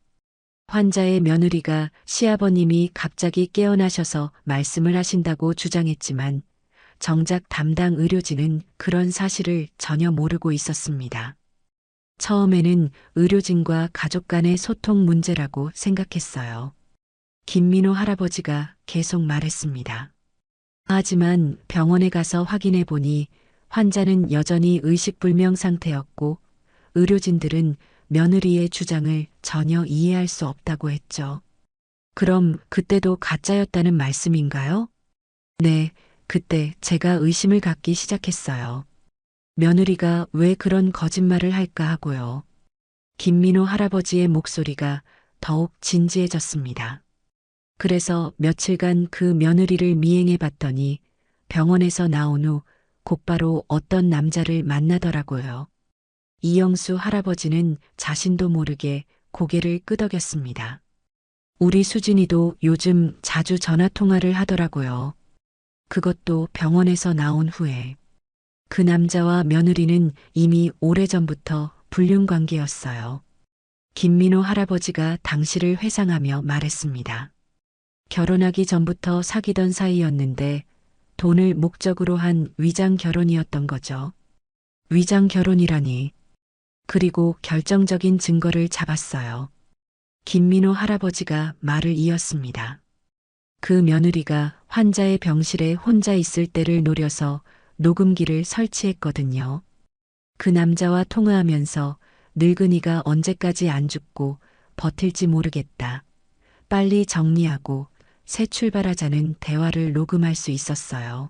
환자의 며느리가 시아버님이 갑자기 깨어나셔서 말씀을 하신다고 주장했지만 정작 담당 의료진은 그런 사실을 전혀 모르고 있었습니다. 처음에는 의료진과 가족 간의 소통 문제라고 생각했어요. 김민호 할아버지가 계속 말했습니다. 하지만 병원에 가서 확인해 보니 환자는 여전히 의식불명 상태였고 의료진들은 며느리의 주장을 전혀 이해할 수 없다고 했죠. 그럼 그때도 가짜였다는 말씀인가요? 네, 그때 제가 의심을 갖기 시작했어요. 며느리가 왜 그런 거짓말을 할까 하고요. 김민호 할아버지의 목소리가 더욱 진지해졌습니다. 그래서 며칠간 그 며느리를 미행해 봤더니 병원에서 나온 후 곧바로 어떤 남자를 만나더라고요. 이영수 할아버지는 자신도 모르게 고개를 끄덕였습니다. 우리 수진이도 요즘 자주 전화 통화를 하더라고요. 그것도 병원에서 나온 후에. 그 남자와 며느리는 이미 오래전부터 불륜 관계였어요. 김민호 할아버지가 당시를 회상하며 말했습니다. 결혼하기 전부터 사귀던 사이였는데 돈을 목적으로 한 위장 결혼이었던 거죠. 위장 결혼이라니. 그리고 결정적인 증거를 잡았어요. 김민호 할아버지가 말을 이었습니다. 그 며느리가 환자의 병실에 혼자 있을 때를 노려서 녹음기를 설치했거든요. 그 남자와 통화하면서 늙은이가 언제까지 안 죽고 버틸지 모르겠다. 빨리 정리하고 새 출발하자는 대화를 녹음할 수 있었어요.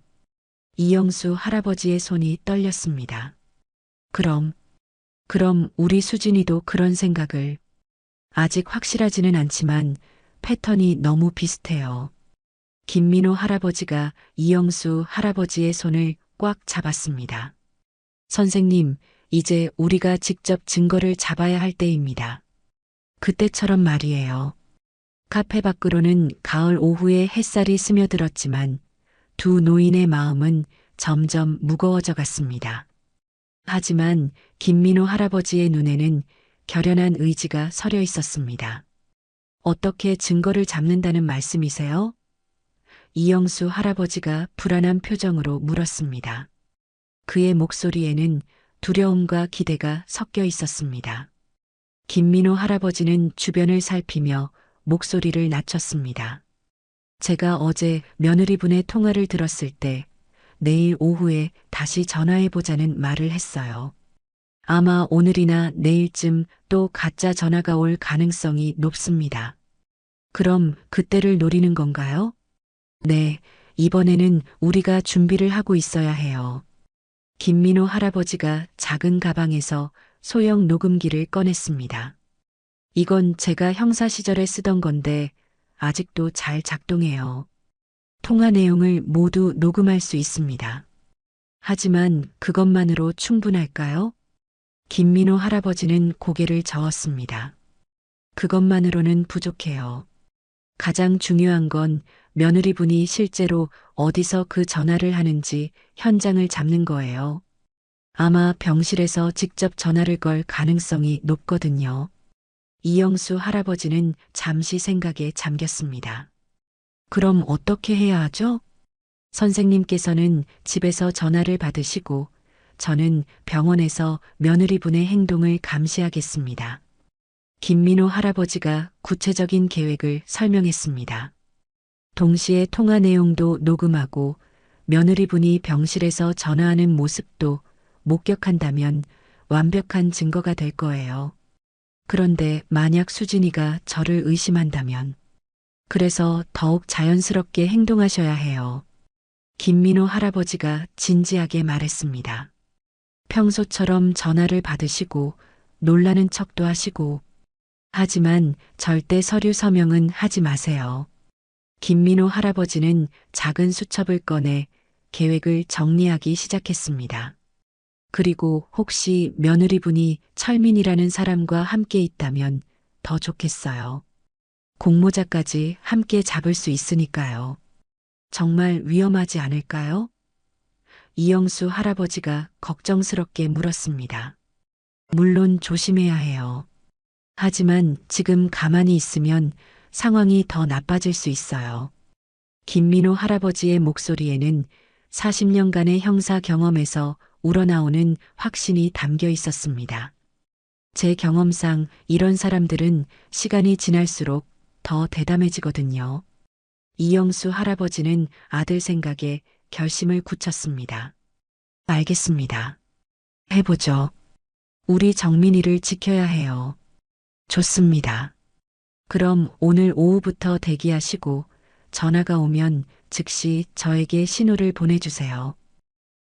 이영수 할아버지의 손이 떨렸습니다. 그럼 우리 수진이도 그런 생각을. 아직 확실하지는 않지만 패턴이 너무 비슷해요. 김민호 할아버지가 이영수 할아버지의 손을 꽉 잡았습니다. 선생님, 이제 우리가 직접 증거를 잡아야 할 때입니다. 그때처럼 말이에요. 카페 밖으로는 가을 오후에 햇살이 스며들었지만 두 노인의 마음은 점점 무거워져 갔습니다. 하지만 김민호 할아버지의 눈에는 결연한 의지가 서려 있었습니다. 어떻게 증거를 잡는다는 말씀이세요? 이영수 할아버지가 불안한 표정으로 물었습니다. 그의 목소리에는 두려움과 기대가 섞여 있었습니다. 김민호 할아버지는 주변을 살피며 목소리를 낮췄습니다. 제가 어제 며느리분의 통화를 들었을 때 내일 오후에 다시 전화해보자는 말을 했어요. 아마 오늘이나 내일쯤 또 가짜 전화가 올 가능성이 높습니다. 그럼 그때를 노리는 건가요? 네, 이번에는 우리가 준비를 하고 있어야 해요. 김민호 할아버지가 작은 가방에서 소형 녹음기를 꺼냈습니다. 이건 제가 형사 시절에 쓰던 건데 아직도 잘 작동해요. 통화 내용을 모두 녹음할 수 있습니다. 하지만 그것만으로 충분할까요? 김민호 할아버지는 고개를 저었습니다. 그것만으로는 부족해요. 가장 중요한 건 며느리분이 실제로 어디서 그 전화를 하는지 현장을 잡는 거예요. 아마 병실에서 직접 전화를 걸 가능성이 높거든요. 이영수 할아버지는 잠시 생각에 잠겼습니다. 그럼 어떻게 해야 하죠? 선생님께서는 집에서 전화를 받으시고 저는 병원에서 며느리분의 행동을 감시하겠습니다. 김민호 할아버지가 구체적인 계획을 설명했습니다. 동시에 통화 내용도 녹음하고 며느리분이 병실에서 전화하는 모습도 목격한다면 완벽한 증거가 될 거예요. 그런데 만약 수진이가 저를 의심한다면, 그래서 더욱 자연스럽게 행동하셔야 해요. 김민호 할아버지가 진지하게 말했습니다. 평소처럼 전화를 받으시고 놀라는 척도 하시고, 하지만 절대 서류 서명은 하지 마세요. 김민호 할아버지는 작은 수첩을 꺼내 계획을 정리하기 시작했습니다. 그리고 혹시 며느리분이 철민이라는 사람과 함께 있다면 더 좋겠어요. 공모자까지 함께 잡을 수 있으니까요. 정말 위험하지 않을까요? 이영수 할아버지가 걱정스럽게 물었습니다. 물론 조심해야 해요. 하지만 지금 가만히 있으면 상황이 더 나빠질 수 있어요. 김민호 할아버지의 목소리에는 40년간의 형사 경험에서 우러나오는 확신이 담겨 있었습니다. 제 경험상 이런 사람들은 시간이 지날수록 더 대담해지거든요. 이영수 할아버지는 아들 생각에 결심을 굳혔습니다. 알겠습니다. 해보죠. 우리 정민이를 지켜야 해요. 좋습니다. 그럼 오늘 오후부터 대기하시고 전화가 오면 즉시 저에게 신호를 보내주세요.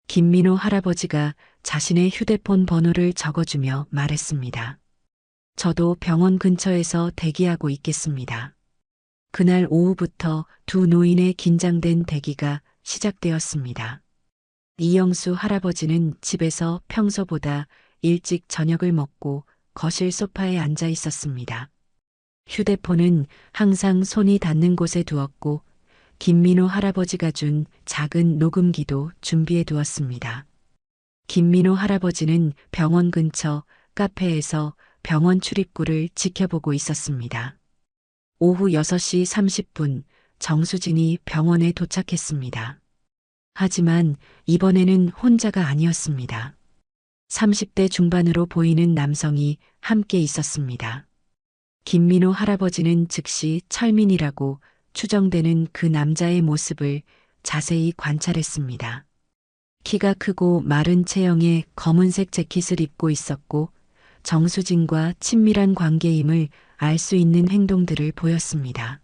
김민호 할아버지가 자신의 휴대폰 번호를 적어주며 말했습니다. 저도 병원 근처에서 대기하고 있겠습니다. 그날 오후부터 두 노인의 긴장된 대기가 시작되었습니다. 이영수 할아버지는 집에서 평소보다 일찍 저녁을 먹고 거실 소파에 앉아 있었습니다. 휴대폰은 항상 손이 닿는 곳에 두었고 김민호 할아버지가 준 작은 녹음기도 준비해 두었습니다. 김민호 할아버지는 병원 근처 카페에서 병원 출입구를 지켜보고 있었습니다. 오후 6시 30분 정수진이 병원에 도착했습니다. 하지만 이번에는 혼자가 아니었습니다. 30대 중반으로 보이는 남성이 함께 있었습니다. 김민호 할아버지는 즉시 철민이라고 추정되는 그 남자의 모습을 자세히 관찰했습니다. 키가 크고 마른 체형에 검은색 재킷을 입고 있었고 정수진과 친밀한 관계임을 알 수 있는 행동들을 보였습니다.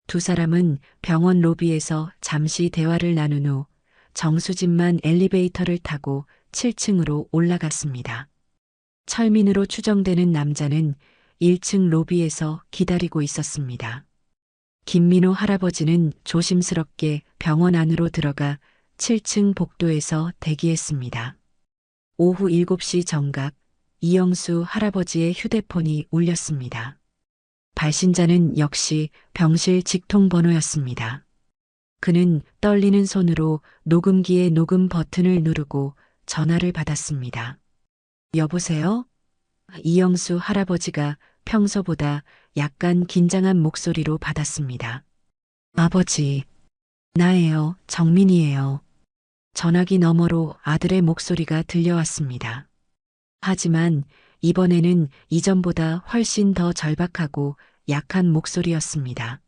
두 사람은 병원 로비에서 잠시 대화를 나눈 후 정수진만 엘리베이터를 타고 7층으로 올라갔습니다. 철민으로 추정되는 남자는 1층 로비에서 기다리고 있었습니다. 김민호 할아버지는 조심스럽게 병원 안으로 들어가 7층 복도에서 대기했습니다. 오후 7시 정각 이영수 할아버지의 휴대폰이 울렸습니다. 발신자는 역시 병실 직통번호였습니다. 그는 떨리는 손으로 녹음기의 녹음 버튼을 누르고 전화를 받았습니다. 여보세요? 이영수 할아버지가 평소보다 약간 긴장한 목소리로 받았습니다. 아버지, 나예요. 정민이에요. 전화기 너머로 아들의 목소리가 들려왔습니다. 하지만 이번에는 이전보다 훨씬 더 절박하고 약한 목소리였습니다.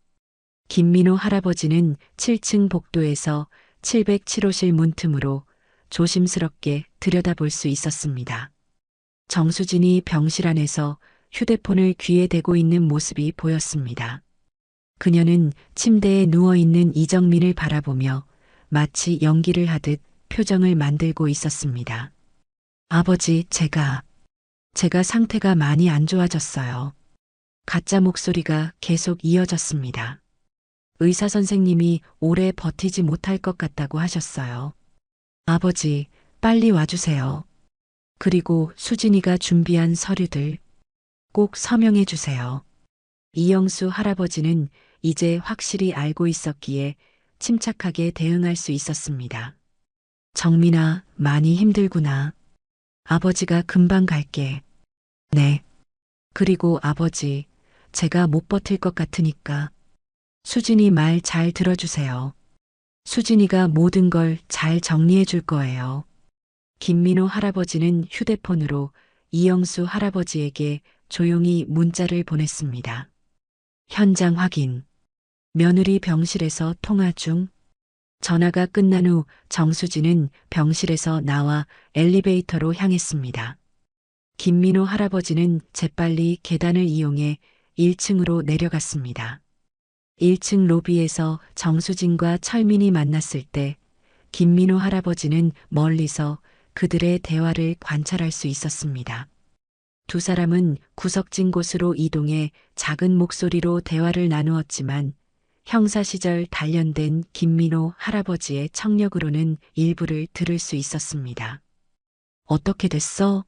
김민호 할아버지는 7층 복도에서 707호실 문틈으로 조심스럽게 들여다볼 수 있었습니다. 정수진이 병실 안에서 휴대폰을 귀에 대고 있는 모습이 보였습니다. 그녀는 침대에 누워있는 이정민을 바라보며 마치 연기를 하듯 표정을 만들고 있었습니다. 아버지, 제가 상태가 많이 안 좋아졌어요. 가짜 목소리가 계속 이어졌습니다. 의사 선생님이 오래 버티지 못할 것 같다고 하셨어요. 아버지, 빨리 와주세요. 그리고 수진이가 준비한 서류들 꼭 서명해 주세요. 이영수 할아버지는 이제 확실히 알고 있었기에 침착하게 대응할 수 있었습니다. 정민아, 많이 힘들구나. 아버지가 금방 갈게. 네. 그리고 아버지, 제가 못 버틸 것 같으니까 수진이 말 잘 들어주세요. 수진이가 모든 걸 잘 정리해 줄 거예요. 김민호 할아버지는 휴대폰으로 이영수 할아버지에게 조용히 문자를 보냈습니다. 현장 확인. 며느리 병실에서 통화 중. 전화가 끝난 후 정수진은 병실에서 나와 엘리베이터로 향했습니다. 김민호 할아버지는 재빨리 계단을 이용해 1층으로 내려갔습니다. 1층 로비에서 정수진과 철민이 만났을 때 김민호 할아버지는 멀리서 그들의 대화를 관찰할 수 있었습니다. 두 사람은 구석진 곳으로 이동해 작은 목소리로 대화를 나누었지만 형사 시절 단련된 김민호 할아버지의 청력으로는 일부를 들을 수 있었습니다. 어떻게 됐어?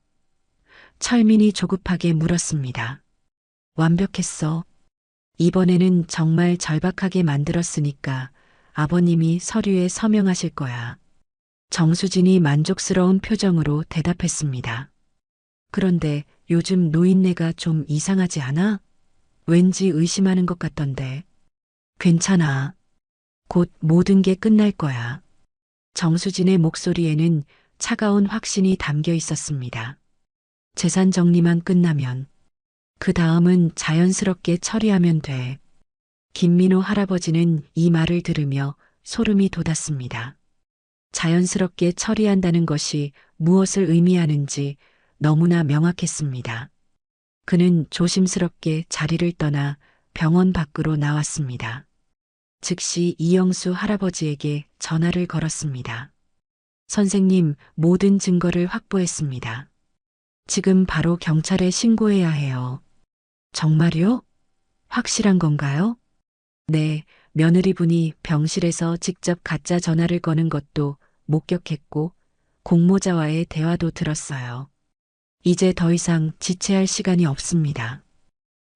철민이 조급하게 물었습니다. 완벽했어. 이번에는 정말 절박하게 만들었으니까 아버님이 서류에 서명하실 거야. 정수진이 만족스러운 표정으로 대답했습니다. 그런데 요즘 노인네가 좀 이상하지 않아? 왠지 의심하는 것 같던데. 괜찮아. 곧 모든 게 끝날 거야. 정수진의 목소리에는 차가운 확신이 담겨 있었습니다. 재산 정리만 끝나면 그 다음은 자연스럽게 처리하면 돼. 김민호 할아버지는 이 말을 들으며 소름이 돋았습니다. 자연스럽게 처리한다는 것이 무엇을 의미하는지 너무나 명확했습니다. 그는 조심스럽게 자리를 떠나 병원 밖으로 나왔습니다. 즉시 이영수 할아버지에게 전화를 걸었습니다. 선생님, 모든 증거를 확보했습니다. 지금 바로 경찰에 신고해야 해요. 정말요? 확실한 건가요? 네, 며느리분이 병실에서 직접 가짜 전화를 거는 것도 목격했고 공모자와의 대화도 들었어요. 이제 더 이상 지체할 시간이 없습니다.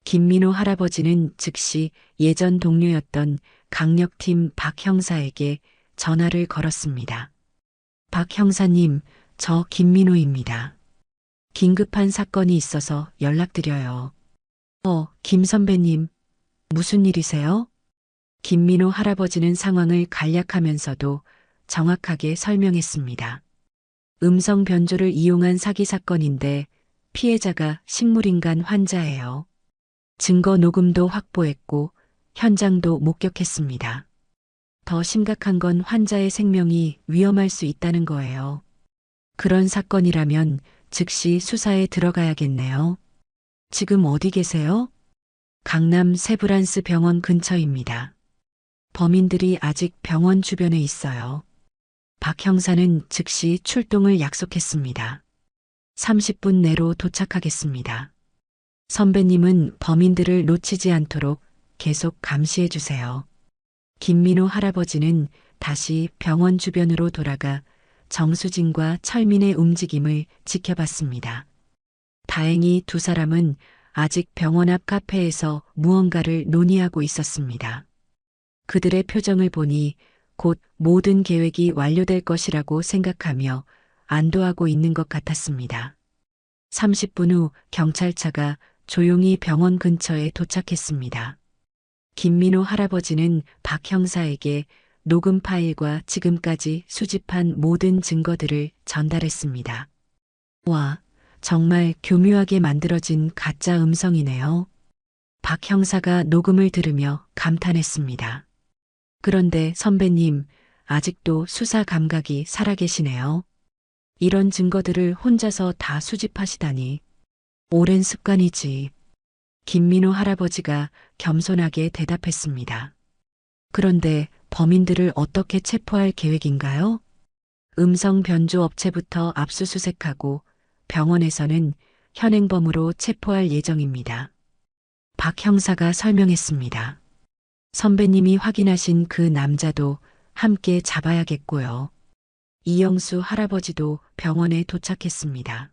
김민호 할아버지는 즉시 예전 동료였던 강력팀 박 형사에게 전화를 걸었습니다. 박 형사님, 저 김민호입니다. 긴급한 사건이 있어서 연락드려요. 김 선배님, 무슨 일이세요? 김민호 할아버지는 상황을 간략하면서도 정확하게 설명했습니다. 음성 변조를 이용한 사기 사건인데 피해자가 식물인간 환자예요. 증거 녹음도 확보했고 현장도 목격했습니다. 더 심각한 건 환자의 생명이 위험할 수 있다는 거예요. 그런 사건이라면 즉시 수사에 들어가야겠네요. 지금 어디 계세요? 강남 세브란스 병원 근처입니다. 범인들이 아직 병원 주변에 있어요. 박 형사는 즉시 출동을 약속했습니다. 30분 내로 도착하겠습니다. 선배님은 범인들을 놓치지 않도록 계속 감시해 주세요. 김민호 할아버지는 다시 병원 주변으로 돌아가 정수진과 철민의 움직임을 지켜봤습니다. 다행히 두 사람은 아직 병원 앞 카페에서 무언가를 논의하고 있었습니다. 그들의 표정을 보니 곧 모든 계획이 완료될 것이라고 생각하며 안도하고 있는 것 같았습니다. 30분 후 경찰차가 조용히 병원 근처에 도착했습니다. 김민호 할아버지는 박 형사에게 녹음 파일과 지금까지 수집한 모든 증거들을 전달했습니다. 와, 정말 교묘하게 만들어진 가짜 음성이네요. 박 형사가 녹음을 들으며 감탄했습니다. 그런데 선배님, 아직도 수사 감각이 살아계시네요. 이런 증거들을 혼자서 다 수집하시다니. 오랜 습관이지. 김민호 할아버지가 겸손하게 대답했습니다. 그런데 범인들을 어떻게 체포할 계획인가요? 음성 변조 업체부터 압수수색하고 병원에서는 현행범으로 체포할 예정입니다. 박 형사가 설명했습니다. 선배님이 확인하신 그 남자도 함께 잡아야겠고요. 이영수 할아버지도 병원에 도착했습니다.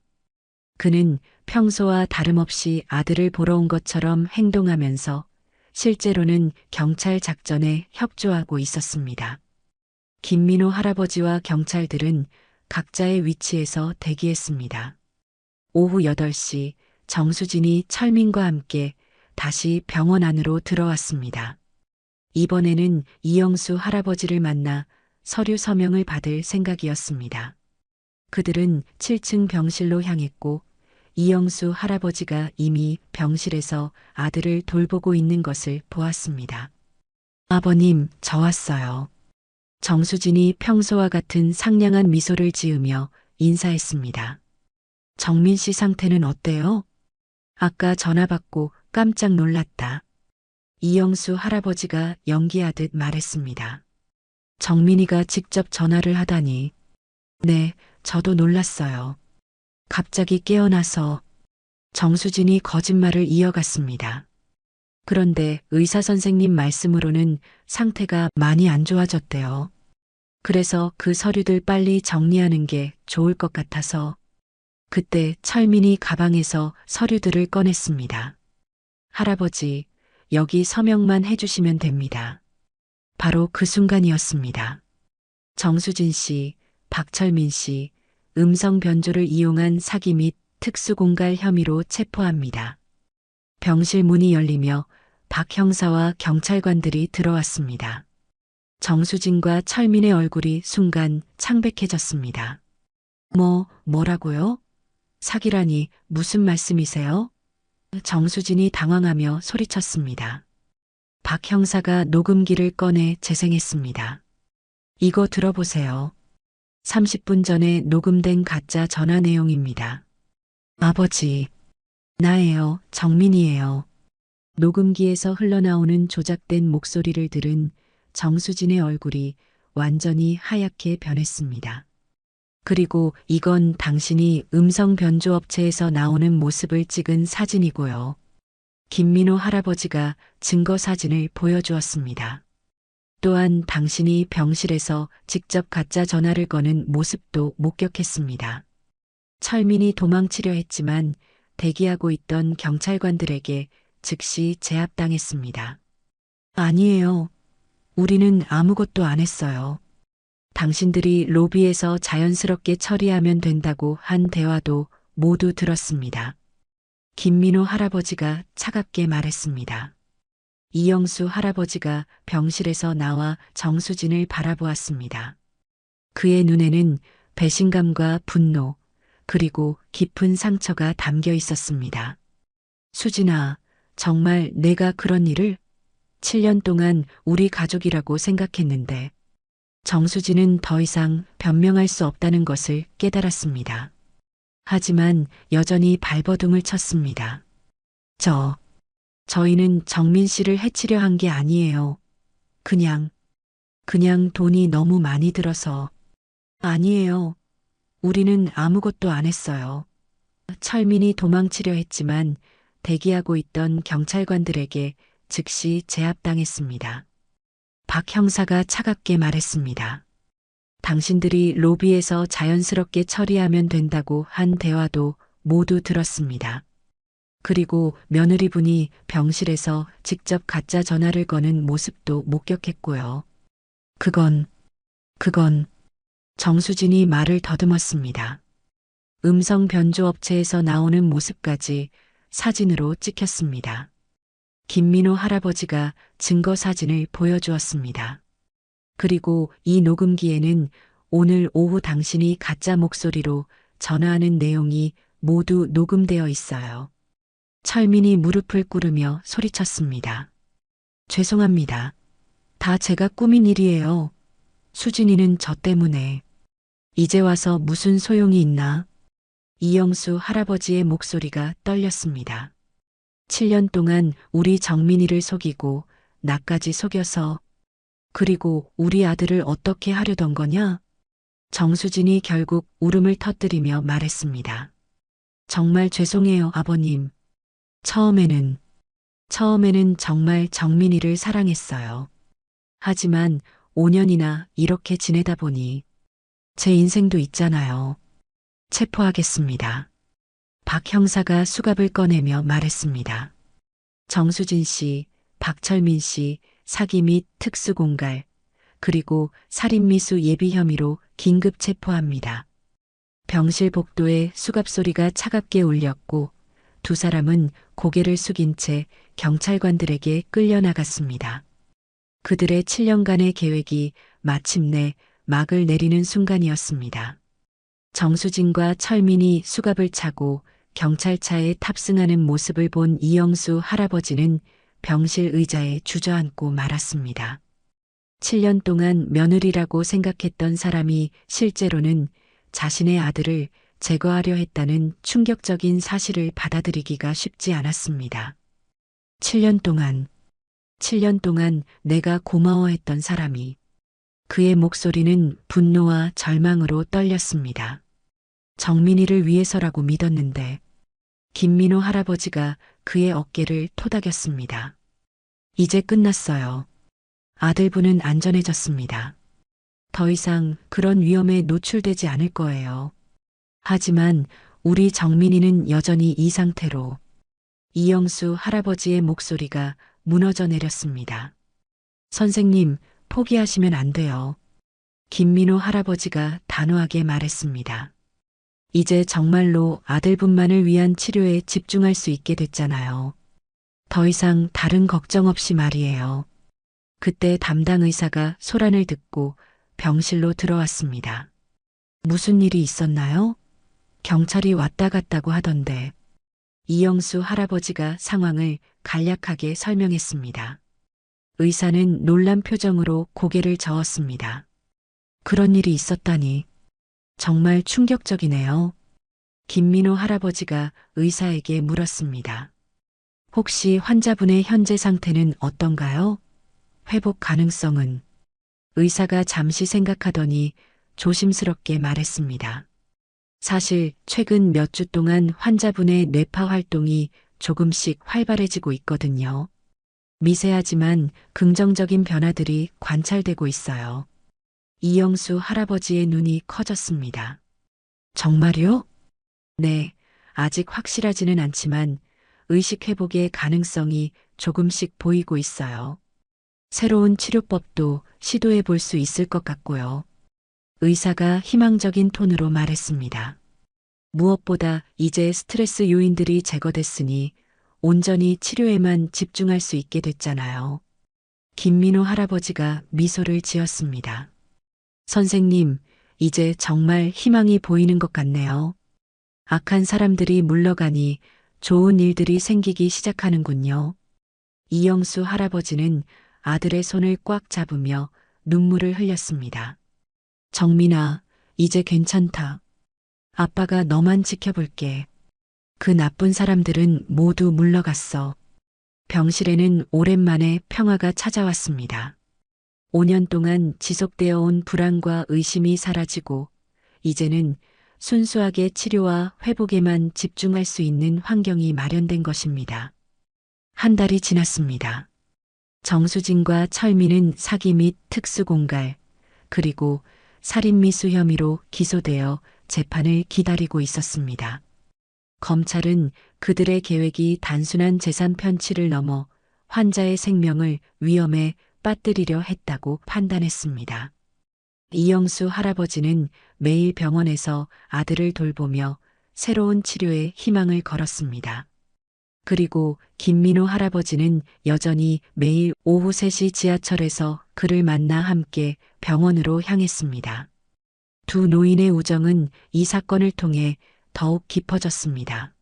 그는 평소와 다름없이 아들을 보러 온 것처럼 행동하면서 실제로는 경찰 작전에 협조하고 있었습니다. 김민호 할아버지와 경찰들은 각자의 위치에서 대기했습니다. 오후 8시 정수진이 철민과 함께 다시 병원 안으로 들어왔습니다. 이번에는 이영수 할아버지를 만나 서류 서명을 받을 생각이었습니다. 그들은 7층 병실로 향했고 이영수 할아버지가 이미 병실에서 아들을 돌보고 있는 것을 보았습니다. 아버님, 저 왔어요. 정수진이 평소와 같은 상냥한 미소를 지으며 인사했습니다. 정민 씨 상태는 어때요? 아까 전화 받고 깜짝 놀랐다. 이영수 할아버지가 연기하듯 말했습니다. 정민이가 직접 전화를 하다니. 네, 저도 놀랐어요. 갑자기 깨어나서 정수진이 거짓말을 이어갔습니다. 그런데 의사 선생님 말씀으로는 상태가 많이 안 좋아졌대요. 그래서 그 서류들 빨리 정리하는 게 좋을 것 같아서. 그때 철민이 가방에서 서류들을 꺼냈습니다. 할아버지, 여기 서명만 해주시면 됩니다. 바로 그 순간이었습니다. 정수진 씨, 박철민 씨, 음성 변조를 이용한 사기 및 특수공갈 혐의로 체포합니다. 병실 문이 열리며 박 형사와 경찰관들이 들어왔습니다. 정수진과 철민의 얼굴이 순간 창백해졌습니다. 뭐라고요? 사기라니 무슨 말씀이세요? 정수진이 당황하며 소리쳤습니다. 박 형사가 녹음기를 꺼내 재생했습니다. 이거 들어보세요. 30분 전에 녹음된 가짜 전화 내용입니다. 아버지, 나예요. 정민이에요. 녹음기에서 흘러나오는 조작된 목소리를 들은 정수진의 얼굴이 완전히 하얗게 변했습니다. 그리고 이건 당신이 음성 변조 업체에서 나오는 모습을 찍은 사진이고요. 김민호 할아버지가 증거 사진을 보여주었습니다. 또한 당신이 병실에서 직접 가짜 전화를 거는 모습도 목격했습니다. 철민이 도망치려 했지만 대기하고 있던 경찰관들에게 즉시 제압당했습니다. 아니에요. 우리는 아무것도 안 했어요. 당신들이 로비에서 자연스럽게 처리하면 된다고 한 대화도 모두 들었습니다. 김민호 할아버지가 차갑게 말했습니다. 이영수 할아버지가 병실에서 나와 정수진을 바라보았습니다. 그의 눈에는 배신감과 분노, 그리고 깊은 상처가 담겨 있었습니다. 수진아, 정말 내가 그런 일을 7년 동안 우리 가족이라고 생각했는데 정수진은 더 이상 변명할 수 없다는 것을 깨달았습니다. 하지만 여전히 발버둥을 쳤습니다. 저희는 정민 씨를 해치려 한 게 아니에요. 그냥 돈이 너무 많이 들어서. 아니에요. 우리는 아무것도 안 했어요. 철민이 도망치려 했지만 대기하고 있던 경찰관들에게 즉시 제압당했습니다. 박 형사가 차갑게 말했습니다. 당신들이 로비에서 자연스럽게 처리하면 된다고 한 대화도 모두 들었습니다. 그리고 며느리분이 병실에서 직접 가짜 전화를 거는 모습도 목격했고요. 그건 정수진이 말을 더듬었습니다. 음성 변조 업체에서 나오는 모습까지 사진으로 찍혔습니다. 김민호 할아버지가 증거 사진을 보여주었습니다. 그리고 이 녹음기에는 오늘 오후 당신이 가짜 목소리로 전화하는 내용이 모두 녹음되어 있어요. 철민이 무릎을 꿇으며 소리쳤습니다. 죄송합니다. 다 제가 꾸민 일이에요. 수진이는 저 때문에. 이제 와서 무슨 소용이 있나? 이영수 할아버지의 목소리가 떨렸습니다. 7년 동안 우리 정민이를 속이고 나까지 속여서 그리고 우리 아들을 어떻게 하려던 거냐? 정수진이 결국 울음을 터뜨리며 말했습니다. 정말 죄송해요, 아버님. 처음에는 정말 정민이를 사랑했어요. 하지만 5년이나 이렇게 지내다 보니 제 인생도 있잖아요. 체포하겠습니다. 박 형사가 수갑을 꺼내며 말했습니다. 정수진 씨, 박철민 씨, 사기 및 특수공갈, 그리고 살인미수 예비 혐의로 긴급 체포합니다. 병실 복도에 수갑 소리가 차갑게 울렸고 두 사람은 고개를 숙인 채 경찰관들에게 끌려나갔습니다. 그들의 7년간의 계획이 마침내 막을 내리는 순간이었습니다. 정수진과 철민이 수갑을 차고 경찰차에 탑승하는 모습을 본 이영수 할아버지는 병실 의자에 주저앉고 말았습니다. 7년 동안 며느리라고 생각했던 사람이 실제로는 자신의 아들을 제거하려 했다는 충격적인 사실을 받아들이기가 쉽지 않았습니다. 7년 동안 내가 고마워했던 사람이. 그의 목소리는 분노와 절망으로 떨렸습니다. 정민이를 위해서라고 믿었는데 김민호 할아버지가 그의 어깨를 토닥였습니다. 이제 끝났어요. 아들분은 안전해졌습니다. 더 이상 그런 위험에 노출되지 않을 거예요. 하지만 우리 정민이는 여전히 이 상태로. 이영수 할아버지의 목소리가 무너져 내렸습니다. 선생님, 포기하시면 안 돼요. 김민호 할아버지가 단호하게 말했습니다. 이제 정말로 아들분만을 위한 치료에 집중할 수 있게 됐잖아요. 더 이상 다른 걱정 없이 말이에요. 그때 담당 의사가 소란을 듣고 병실로 들어왔습니다. 무슨 일이 있었나요? 경찰이 왔다 갔다고 하던데. 이영수 할아버지가 상황을 간략하게 설명했습니다. 의사는 놀란 표정으로 고개를 저었습니다. 그런 일이 있었다니. 정말 충격적이네요. 김민호 할아버지가 의사에게 물었습니다. 혹시 환자분의 현재 상태는 어떤가요? 회복 가능성은? 의사가 잠시 생각하더니 조심스럽게 말했습니다. 사실 최근 몇 주 동안 환자분의 뇌파 활동이 조금씩 활발해지고 있거든요. 미세하지만 긍정적인 변화들이 관찰되고 있어요. 이영수 할아버지의 눈이 커졌습니다. 정말요? 네, 아직 확실하지는 않지만 의식 회복의 가능성이 조금씩 보이고 있어요. 새로운 치료법도 시도해 볼 수 있을 것 같고요. 의사가 희망적인 톤으로 말했습니다. 무엇보다 이제 스트레스 요인들이 제거됐으니 온전히 치료에만 집중할 수 있게 됐잖아요. 김민호 할아버지가 미소를 지었습니다. 선생님, 이제 정말 희망이 보이는 것 같네요. 악한 사람들이 물러가니 좋은 일들이 생기기 시작하는군요. 이영수 할아버지는 아들의 손을 꽉 잡으며 눈물을 흘렸습니다. 정민아, 이제 괜찮다. 아빠가 너만 지켜볼게. 그 나쁜 사람들은 모두 물러갔어. 병실에는 오랜만에 평화가 찾아왔습니다. 5년 동안 지속되어 온 불안과 의심이 사라지고 이제는 순수하게 치료와 회복에만 집중할 수 있는 환경이 마련된 것입니다. 한 달이 지났습니다. 정수진과 철민은 사기 및 특수공갈, 그리고 살인미수 혐의로 기소되어 재판을 기다리고 있었습니다. 검찰은 그들의 계획이 단순한 재산 편취를 넘어 환자의 생명을 위험에 빠뜨리려 했다고 판단했습니다. 이영수 할아버지는 매일 병원에서 아들을 돌보며 새로운 치료에 희망을 걸었습니다. 그리고 김민호 할아버지는 여전히 매일 오후 3시 지하철에서 그를 만나 함께 병원으로 향했습니다. 두 노인의 우정은 이 사건을 통해 더욱 깊어졌습니다.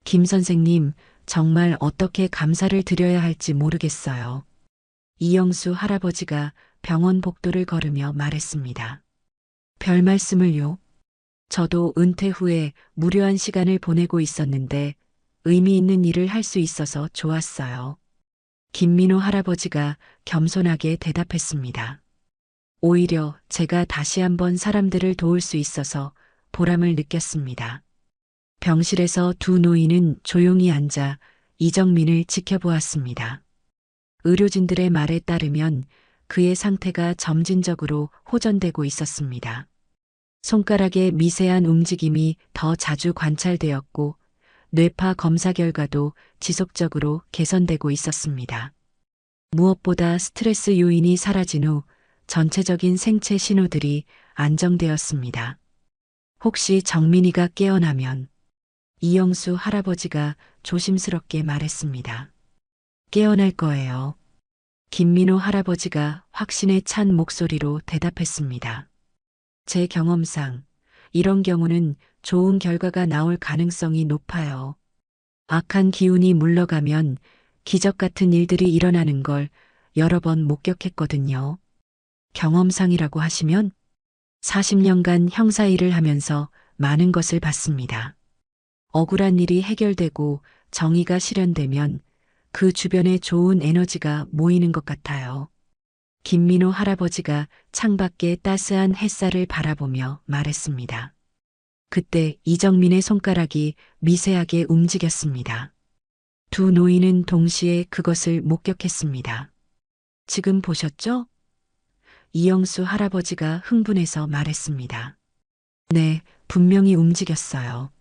김 선생님, 정말 어떻게 감사를 드려야 할지 모르겠어요. 이영수 할아버지가 병원 복도를 걸으며 말했습니다. 별 말씀을요. 저도 은퇴 후에 무료한 시간을 보내고 있었는데 의미 있는 일을 할 수 있어서 좋았어요. 김민호 할아버지가 겸손하게 대답했습니다. 오히려 제가 다시 한번 사람들을 도울 수 있어서 보람을 느꼈습니다. 병실에서 두 노인은 조용히 앉아 이정민을 지켜보았습니다. 의료진들의 말에 따르면 그의 상태가 점진적으로 호전되고 있었습니다. 손가락의 미세한 움직임이 더 자주 관찰되었고 뇌파 검사 결과도 지속적으로 개선되고 있었습니다. 무엇보다 스트레스 요인이 사라진 후 전체적인 생체 신호들이 안정되었습니다. 혹시 정민이가 깨어나면 이영수 할아버지가 조심스럽게 말했습니다. 깨어날 거예요. 김민호 할아버지가 확신에 찬 목소리로 대답했습니다. 제 경험상 이런 경우는 좋은 결과가 나올 가능성이 높아요. 악한 기운이 물러가면 기적 같은 일들이 일어나는 걸 여러 번 목격했거든요. 경험상이라고 하시면 40년간 형사 일을 하면서 많은 것을 봤습니다. 억울한 일이 해결되고 정의가 실현되면 그 주변에 좋은 에너지가 모이는 것 같아요. 김민호 할아버지가 창밖의 따스한 햇살을 바라보며 말했습니다. 그때 이정민의 손가락이 미세하게 움직였습니다. 두 노인은 동시에 그것을 목격했습니다. 지금 보셨죠? 이영수 할아버지가 흥분해서 말했습니다. 네, 분명히 움직였어요.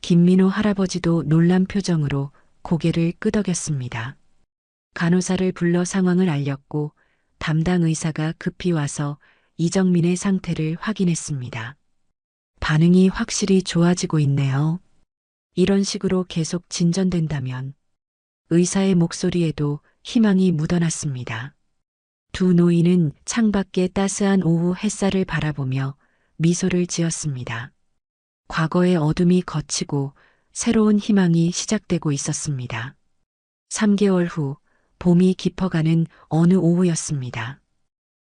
김민호 할아버지도 놀란 표정으로 고개를 끄덕였습니다. 간호사를 불러 상황을 알렸고 담당 의사가 급히 와서 이정민의 상태를 확인했습니다. 반응이 확실히 좋아지고 있네요. 이런 식으로 계속 진전된다면 의사의 목소리에도 희망이 묻어났습니다. 두 노인은 창밖의 따스한 오후 햇살을 바라보며 미소를 지었습니다. 과거의 어둠이 걷히고 새로운 희망이 시작되고 있었습니다. 3개월 후 봄이 깊어가는 어느 오후였습니다.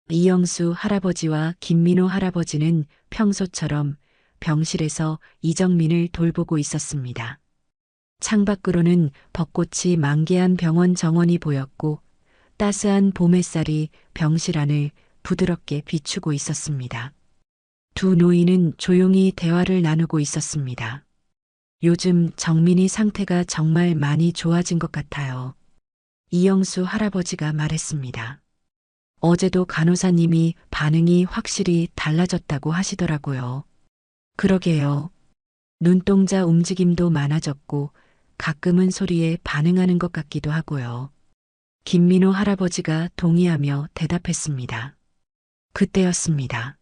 이영수 할아버지와 김민호 할아버지는 평소처럼 병실에서 이정민을 돌보고 있었습니다. 창밖으로는 벚꽃이 만개한 병원 정원이 보였고 따스한 봄 햇살이 병실 안을 부드럽게 비추고 있었습니다. 두 노인은 조용히 대화를 나누고 있었습니다. 요즘 정민이 상태가 정말 많이 좋아진 것 같아요. 이영수 할아버지가 말했습니다. 어제도 간호사님이 반응이 확실히 달라졌다고 하시더라고요. 그러게요. 눈동자 움직임도 많아졌고 가끔은 소리에 반응하는 것 같기도 하고요. 김민호 할아버지가 동의하며 대답했습니다. 그때였습니다.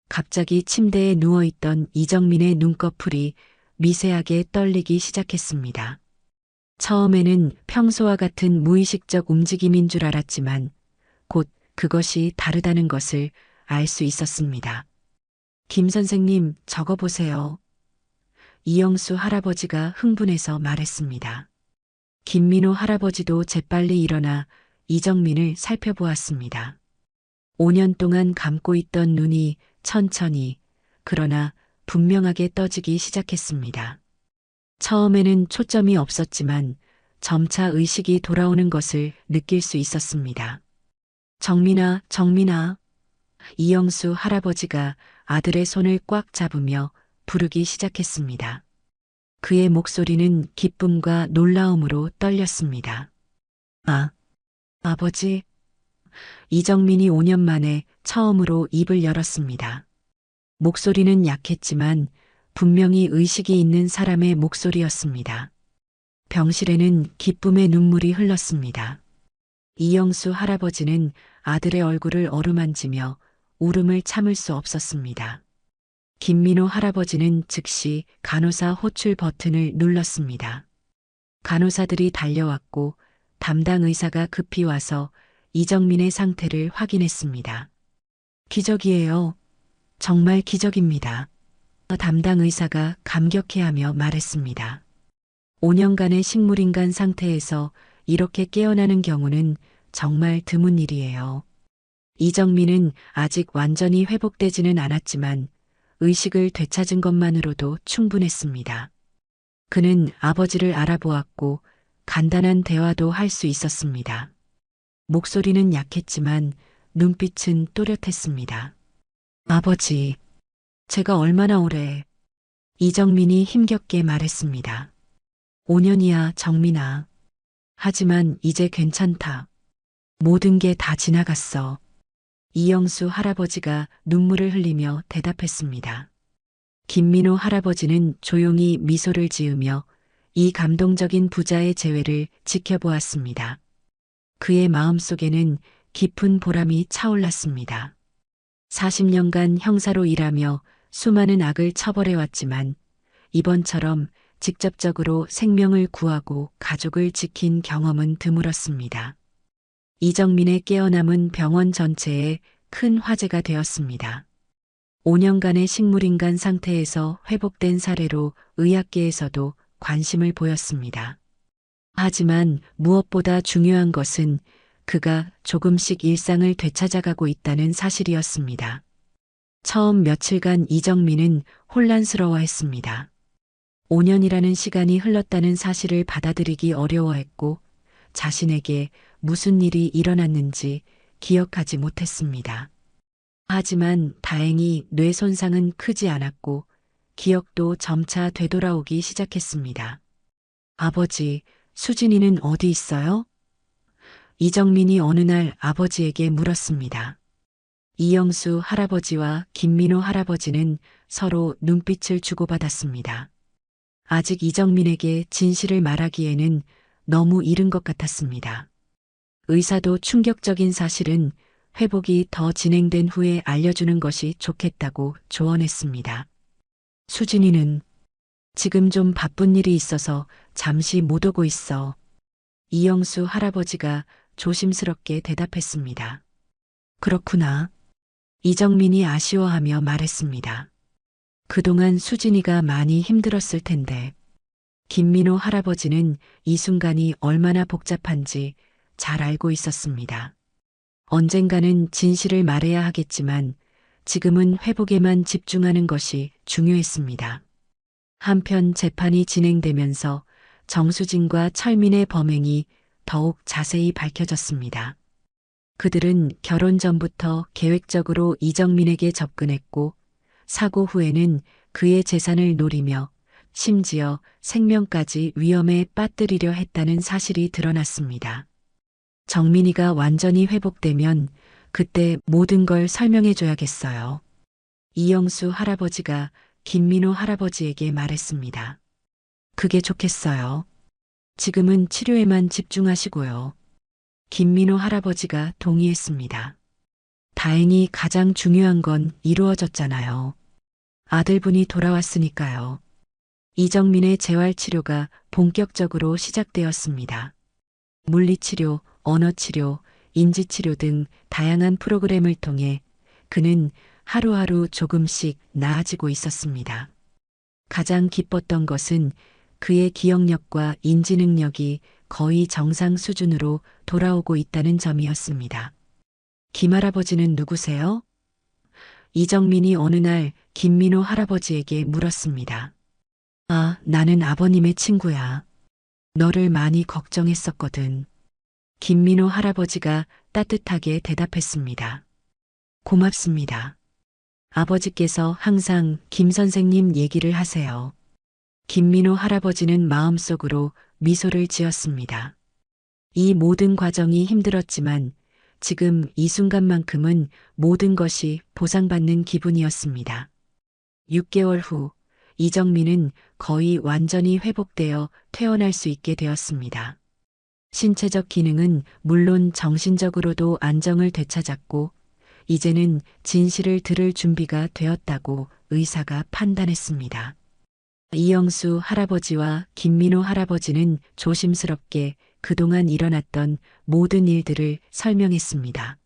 갑자기 침대에 누워있던 이정민의 눈꺼풀이 미세하게 떨리기 시작했습니다. 처음에는 평소와 같은 무의식적 움직임인 줄 알았지만 곧 그것이 다르다는 것을 알 수 있었습니다. 김 선생님, 적어보세요. 이영수 할아버지가 흥분해서 말했습니다. 김민호 할아버지도 재빨리 일어나 이정민을 살펴보았습니다. 5년 동안 감고 있던 눈이 천천히, 그러나 분명하게 떠지기 시작했습니다. 처음에는 초점이 없었지만 점차 의식이 돌아오는 것을 느낄 수 있었습니다. 정민아, 정민아. 이영수 할아버지가 아들의 손을 꽉 잡으며 부르기 시작했습니다. 그의 목소리는 기쁨과 놀라움으로 떨렸습니다. 아, 아버지. 이정민이 5년 만에 처음으로 입을 열었습니다. 목소리는 약했지만 분명히 의식이 있는 사람의 목소리였습니다. 병실에는 기쁨의 눈물이 흘렀습니다. 이영수 할아버지는 아들의 얼굴을 어루만지며 울음을 참을 수 없었습니다. 김민호 할아버지는 즉시 간호사 호출 버튼을 눌렀습니다. 간호사들이 달려왔고 담당 의사가 급히 와서 이정민의 상태를 확인했습니다. 기적이에요. 정말 기적입니다. 담당 의사가 감격해하며 말했습니다. 5년간의 식물인간 상태에서 이렇게 깨어나는 경우는 정말 드문 일이에요. 이정민은 아직 완전히 회복되지는 않았지만 의식을 되찾은 것만으로도 충분했습니다. 그는 아버지를 알아보았고 간단한 대화도 할 수 있었습니다. 목소리는 약했지만 눈빛은 또렷했습니다. 아버지, 제가 얼마나 오래... 이정민이 힘겹게 말했습니다. 5년이야, 정민아. 하지만 이제 괜찮다. 모든 게 다 지나갔어. 이영수 할아버지가 눈물을 흘리며 대답했습니다. 김민호 할아버지는 조용히 미소를 지으며 이 감동적인 부자의 재회를 지켜보았습니다. 그의 마음속에는 깊은 보람이 차올랐습니다. 40년간 형사로 일하며 수많은 악을 처벌해왔지만 이번처럼 직접적으로 생명을 구하고 가족을 지킨 경험은 드물었습니다. 이정민의 깨어남은 병원 전체에 큰 화제가 되었습니다. 5년간의 식물인간 상태에서 회복된 사례로 의학계에서도 관심을 보였습니다. 하지만 무엇보다 중요한 것은 그가 조금씩 일상을 되찾아가고 있다는 사실이었습니다. 처음 며칠간 이정민은 혼란스러워했습니다. 5년이라는 시간이 흘렀다는 사실을 받아들이기 어려워했고 자신에게 무슨 일이 일어났는지 기억하지 못했습니다. 하지만 다행히 뇌 손상은 크지 않았고 기억도 점차 되돌아오기 시작했습니다. 아버지, 수진이는 어디 있어요? 이정민이 어느 날 아버지에게 물었습니다. 이영수 할아버지와 김민호 할아버지는 서로 눈빛을 주고받았습니다. 아직 이정민에게 진실을 말하기에는 너무 이른 것 같았습니다. 의사도 충격적인 사실은 회복이 더 진행된 후에 알려주는 것이 좋겠다고 조언했습니다. 수진이는 지금 좀 바쁜 일이 있어서 잠시 못 오고 있어. 이영수 할아버지가 조심스럽게 대답했습니다. 그렇구나. 이정민이 아쉬워하며 말했습니다. 그동안 수진이가 많이 힘들었을 텐데. 김민호 할아버지는 이 순간이 얼마나 복잡한지 잘 알고 있었습니다. 언젠가는 진실을 말해야 하겠지만 지금은 회복에만 집중하는 것이 중요했습니다. 한편 재판이 진행되면서 정수진과 철민의 범행이 더욱 자세히 밝혀졌습니다. 그들은 결혼 전부터 계획적으로 이정민에게 접근했고 사고 후에는 그의 재산을 노리며 심지어 생명까지 위험에 빠뜨리려 했다는 사실이 드러났습니다. 정민이가 완전히 회복되면 그때 모든 걸 설명해줘야겠어요. 이영수 할아버지가 김민호 할아버지에게 말했습니다. 그게 좋겠어요. 지금은 치료에만 집중하시고요. 김민호 할아버지가 동의했습니다. 다행히 가장 중요한 건 이루어졌잖아요. 아들분이 돌아왔으니까요. 이정민의 재활치료가 본격적으로 시작되었습니다. 물리치료, 언어치료, 인지치료 등 다양한 프로그램을 통해 그는 하루하루 조금씩 나아지고 있었습니다. 가장 기뻤던 것은 그의 기억력과 인지 능력이 거의 정상 수준으로 돌아오고 있다는 점이었습니다. 김할아버지는 누구세요? 이정민이 어느 날 김민호 할아버지에게 물었습니다. 아, 나는 아버님의 친구야. 너를 많이 걱정했었거든. 김민호 할아버지가 따뜻하게 대답했습니다. 고맙습니다. 아버지께서 항상 김 선생님 얘기를 하세요. 김민호 할아버지는 마음속으로 미소를 지었습니다. 이 모든 과정이 힘들었지만 지금 이 순간만큼은 모든 것이 보상받는 기분이었습니다. 6개월 후 이정민은 거의 완전히 회복되어 퇴원할 수 있게 되었습니다. 신체적 기능은 물론 정신적으로도 안정을 되찾았고 이제는 진실을 들을 준비가 되었다고 의사가 판단했습니다. 이영수 할아버지와 김민호 할아버지는 조심스럽게 그동안 일어났던 모든 일들을 설명했습니다.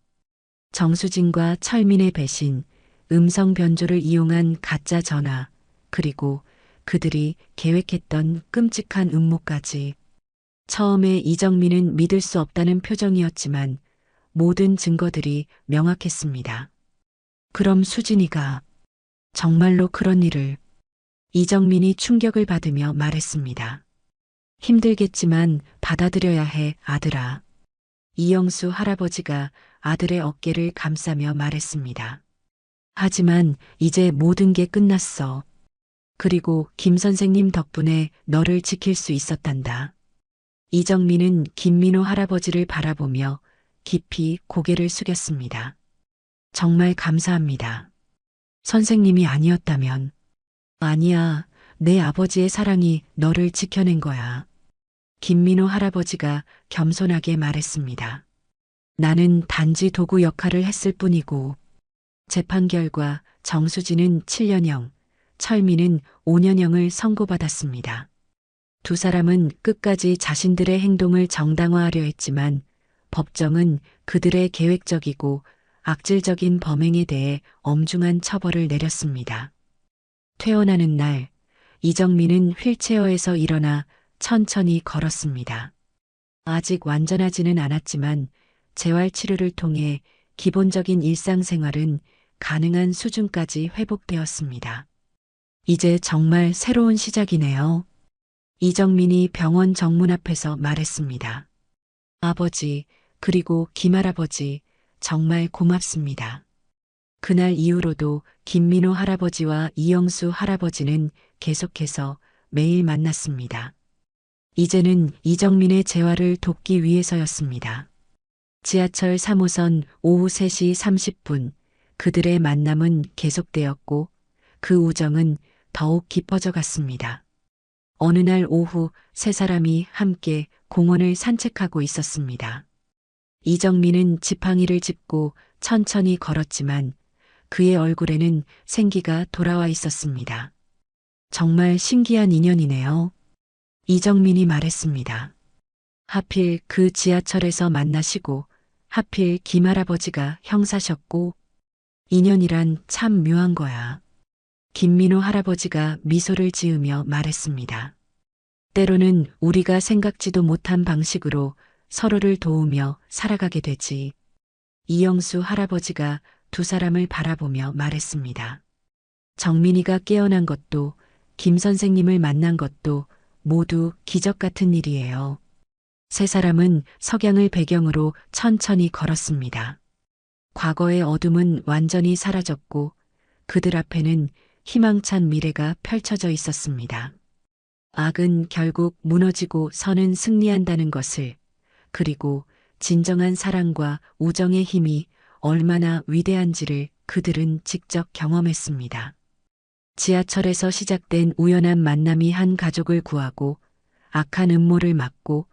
정수진과 철민의 배신, 음성 변조를 이용한 가짜 전화, 그리고 그들이 계획했던 끔찍한 음모까지. 처음에 이정민은 믿을 수 없다는 표정이었지만 모든 증거들이 명확했습니다. 그럼 수진이가 정말로 그런 일을. 이정민이 충격을 받으며 말했습니다. 힘들겠지만 받아들여야 해, 아들아. 이영수 할아버지가 아들의 어깨를 감싸며 말했습니다. 하지만 이제 모든 게 끝났어. 그리고 김 선생님 덕분에 너를 지킬 수 있었단다. 이정민은 김민호 할아버지를 바라보며 깊이 고개를 숙였습니다. 정말 감사합니다. 선생님이 아니었다면. 아니야, 내 아버지의 사랑이 너를 지켜낸 거야. 김민호 할아버지가 겸손하게 말했습니다. 나는 단지 도구 역할을 했을 뿐이고. 재판 결과 정수진은 7년형, 철민은 5년형을 선고받았습니다. 두 사람은 끝까지 자신들의 행동을 정당화하려 했지만 법정은 그들의 계획적이고 악질적인 범행에 대해 엄중한 처벌을 내렸습니다. 퇴원하는 날, 이정민은 휠체어에서 일어나 천천히 걸었습니다. 아직 완전하지는 않았지만 재활치료를 통해 기본적인 일상생활은 가능한 수준까지 회복되었습니다. 이제 정말 새로운 시작이네요. 이정민이 병원 정문 앞에서 말했습니다. 아버지, 그리고 김할아버지, 정말 고맙습니다. 그날 이후로도 김민호 할아버지와 이영수 할아버지는 계속해서 매일 만났습니다. 이제는 이정민의 재활을 돕기 위해서였습니다. 지하철 3호선 오후 3시 30분 그들의 만남은 계속되었고 그 우정은 더욱 깊어져 갔습니다. 어느 날 오후 세 사람이 함께 공원을 산책하고 있었습니다. 이정민은 지팡이를 짚고 천천히 걸었지만 그의 얼굴에는 생기가 돌아와 있었습니다. 정말 신기한 인연이네요. 이정민이 말했습니다. 하필 그 지하철에서 만나시고 하필 김할아버지가 형사셨고 인연이란 참 묘한 거야. 김민호 할아버지가 미소를 지으며 말했습니다. 때로는 우리가 생각지도 못한 방식으로 서로를 도우며 살아가게 되지. 이영수 할아버지가 두 사람을 바라보며 말했습니다. 정민이가 깨어난 것도 김 선생님을 만난 것도 모두 기적 같은 일이에요. 세 사람은 석양을 배경으로 천천히 걸었습니다. 과거의 어둠은 완전히 사라졌고 그들 앞에는 희망찬 미래가 펼쳐져 있었습니다. 악은 결국 무너지고 선은 승리한다는 것을, 그리고 진정한 사랑과 우정의 힘이 얼마나 위대한지를 그들은 직접 경험했습니다. 지하철에서 시작된 우연한 만남이 한 가족을 구하고 악한 음모를 막고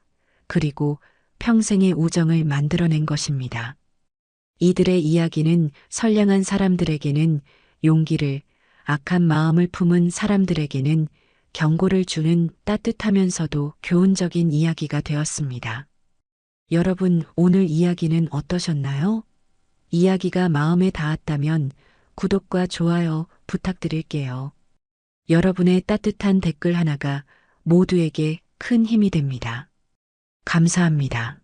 그리고 평생의 우정을 만들어낸 것입니다. 이들의 이야기는 선량한 사람들에게는 용기를, 악한 마음을 품은 사람들에게는 경고를 주는 따뜻하면서도 교훈적인 이야기가 되었습니다. 여러분, 오늘 이야기는 어떠셨나요? 이야기가 마음에 닿았다면 구독과 좋아요 부탁드릴게요. 여러분의 따뜻한 댓글 하나가 모두에게 큰 힘이 됩니다. 감사합니다.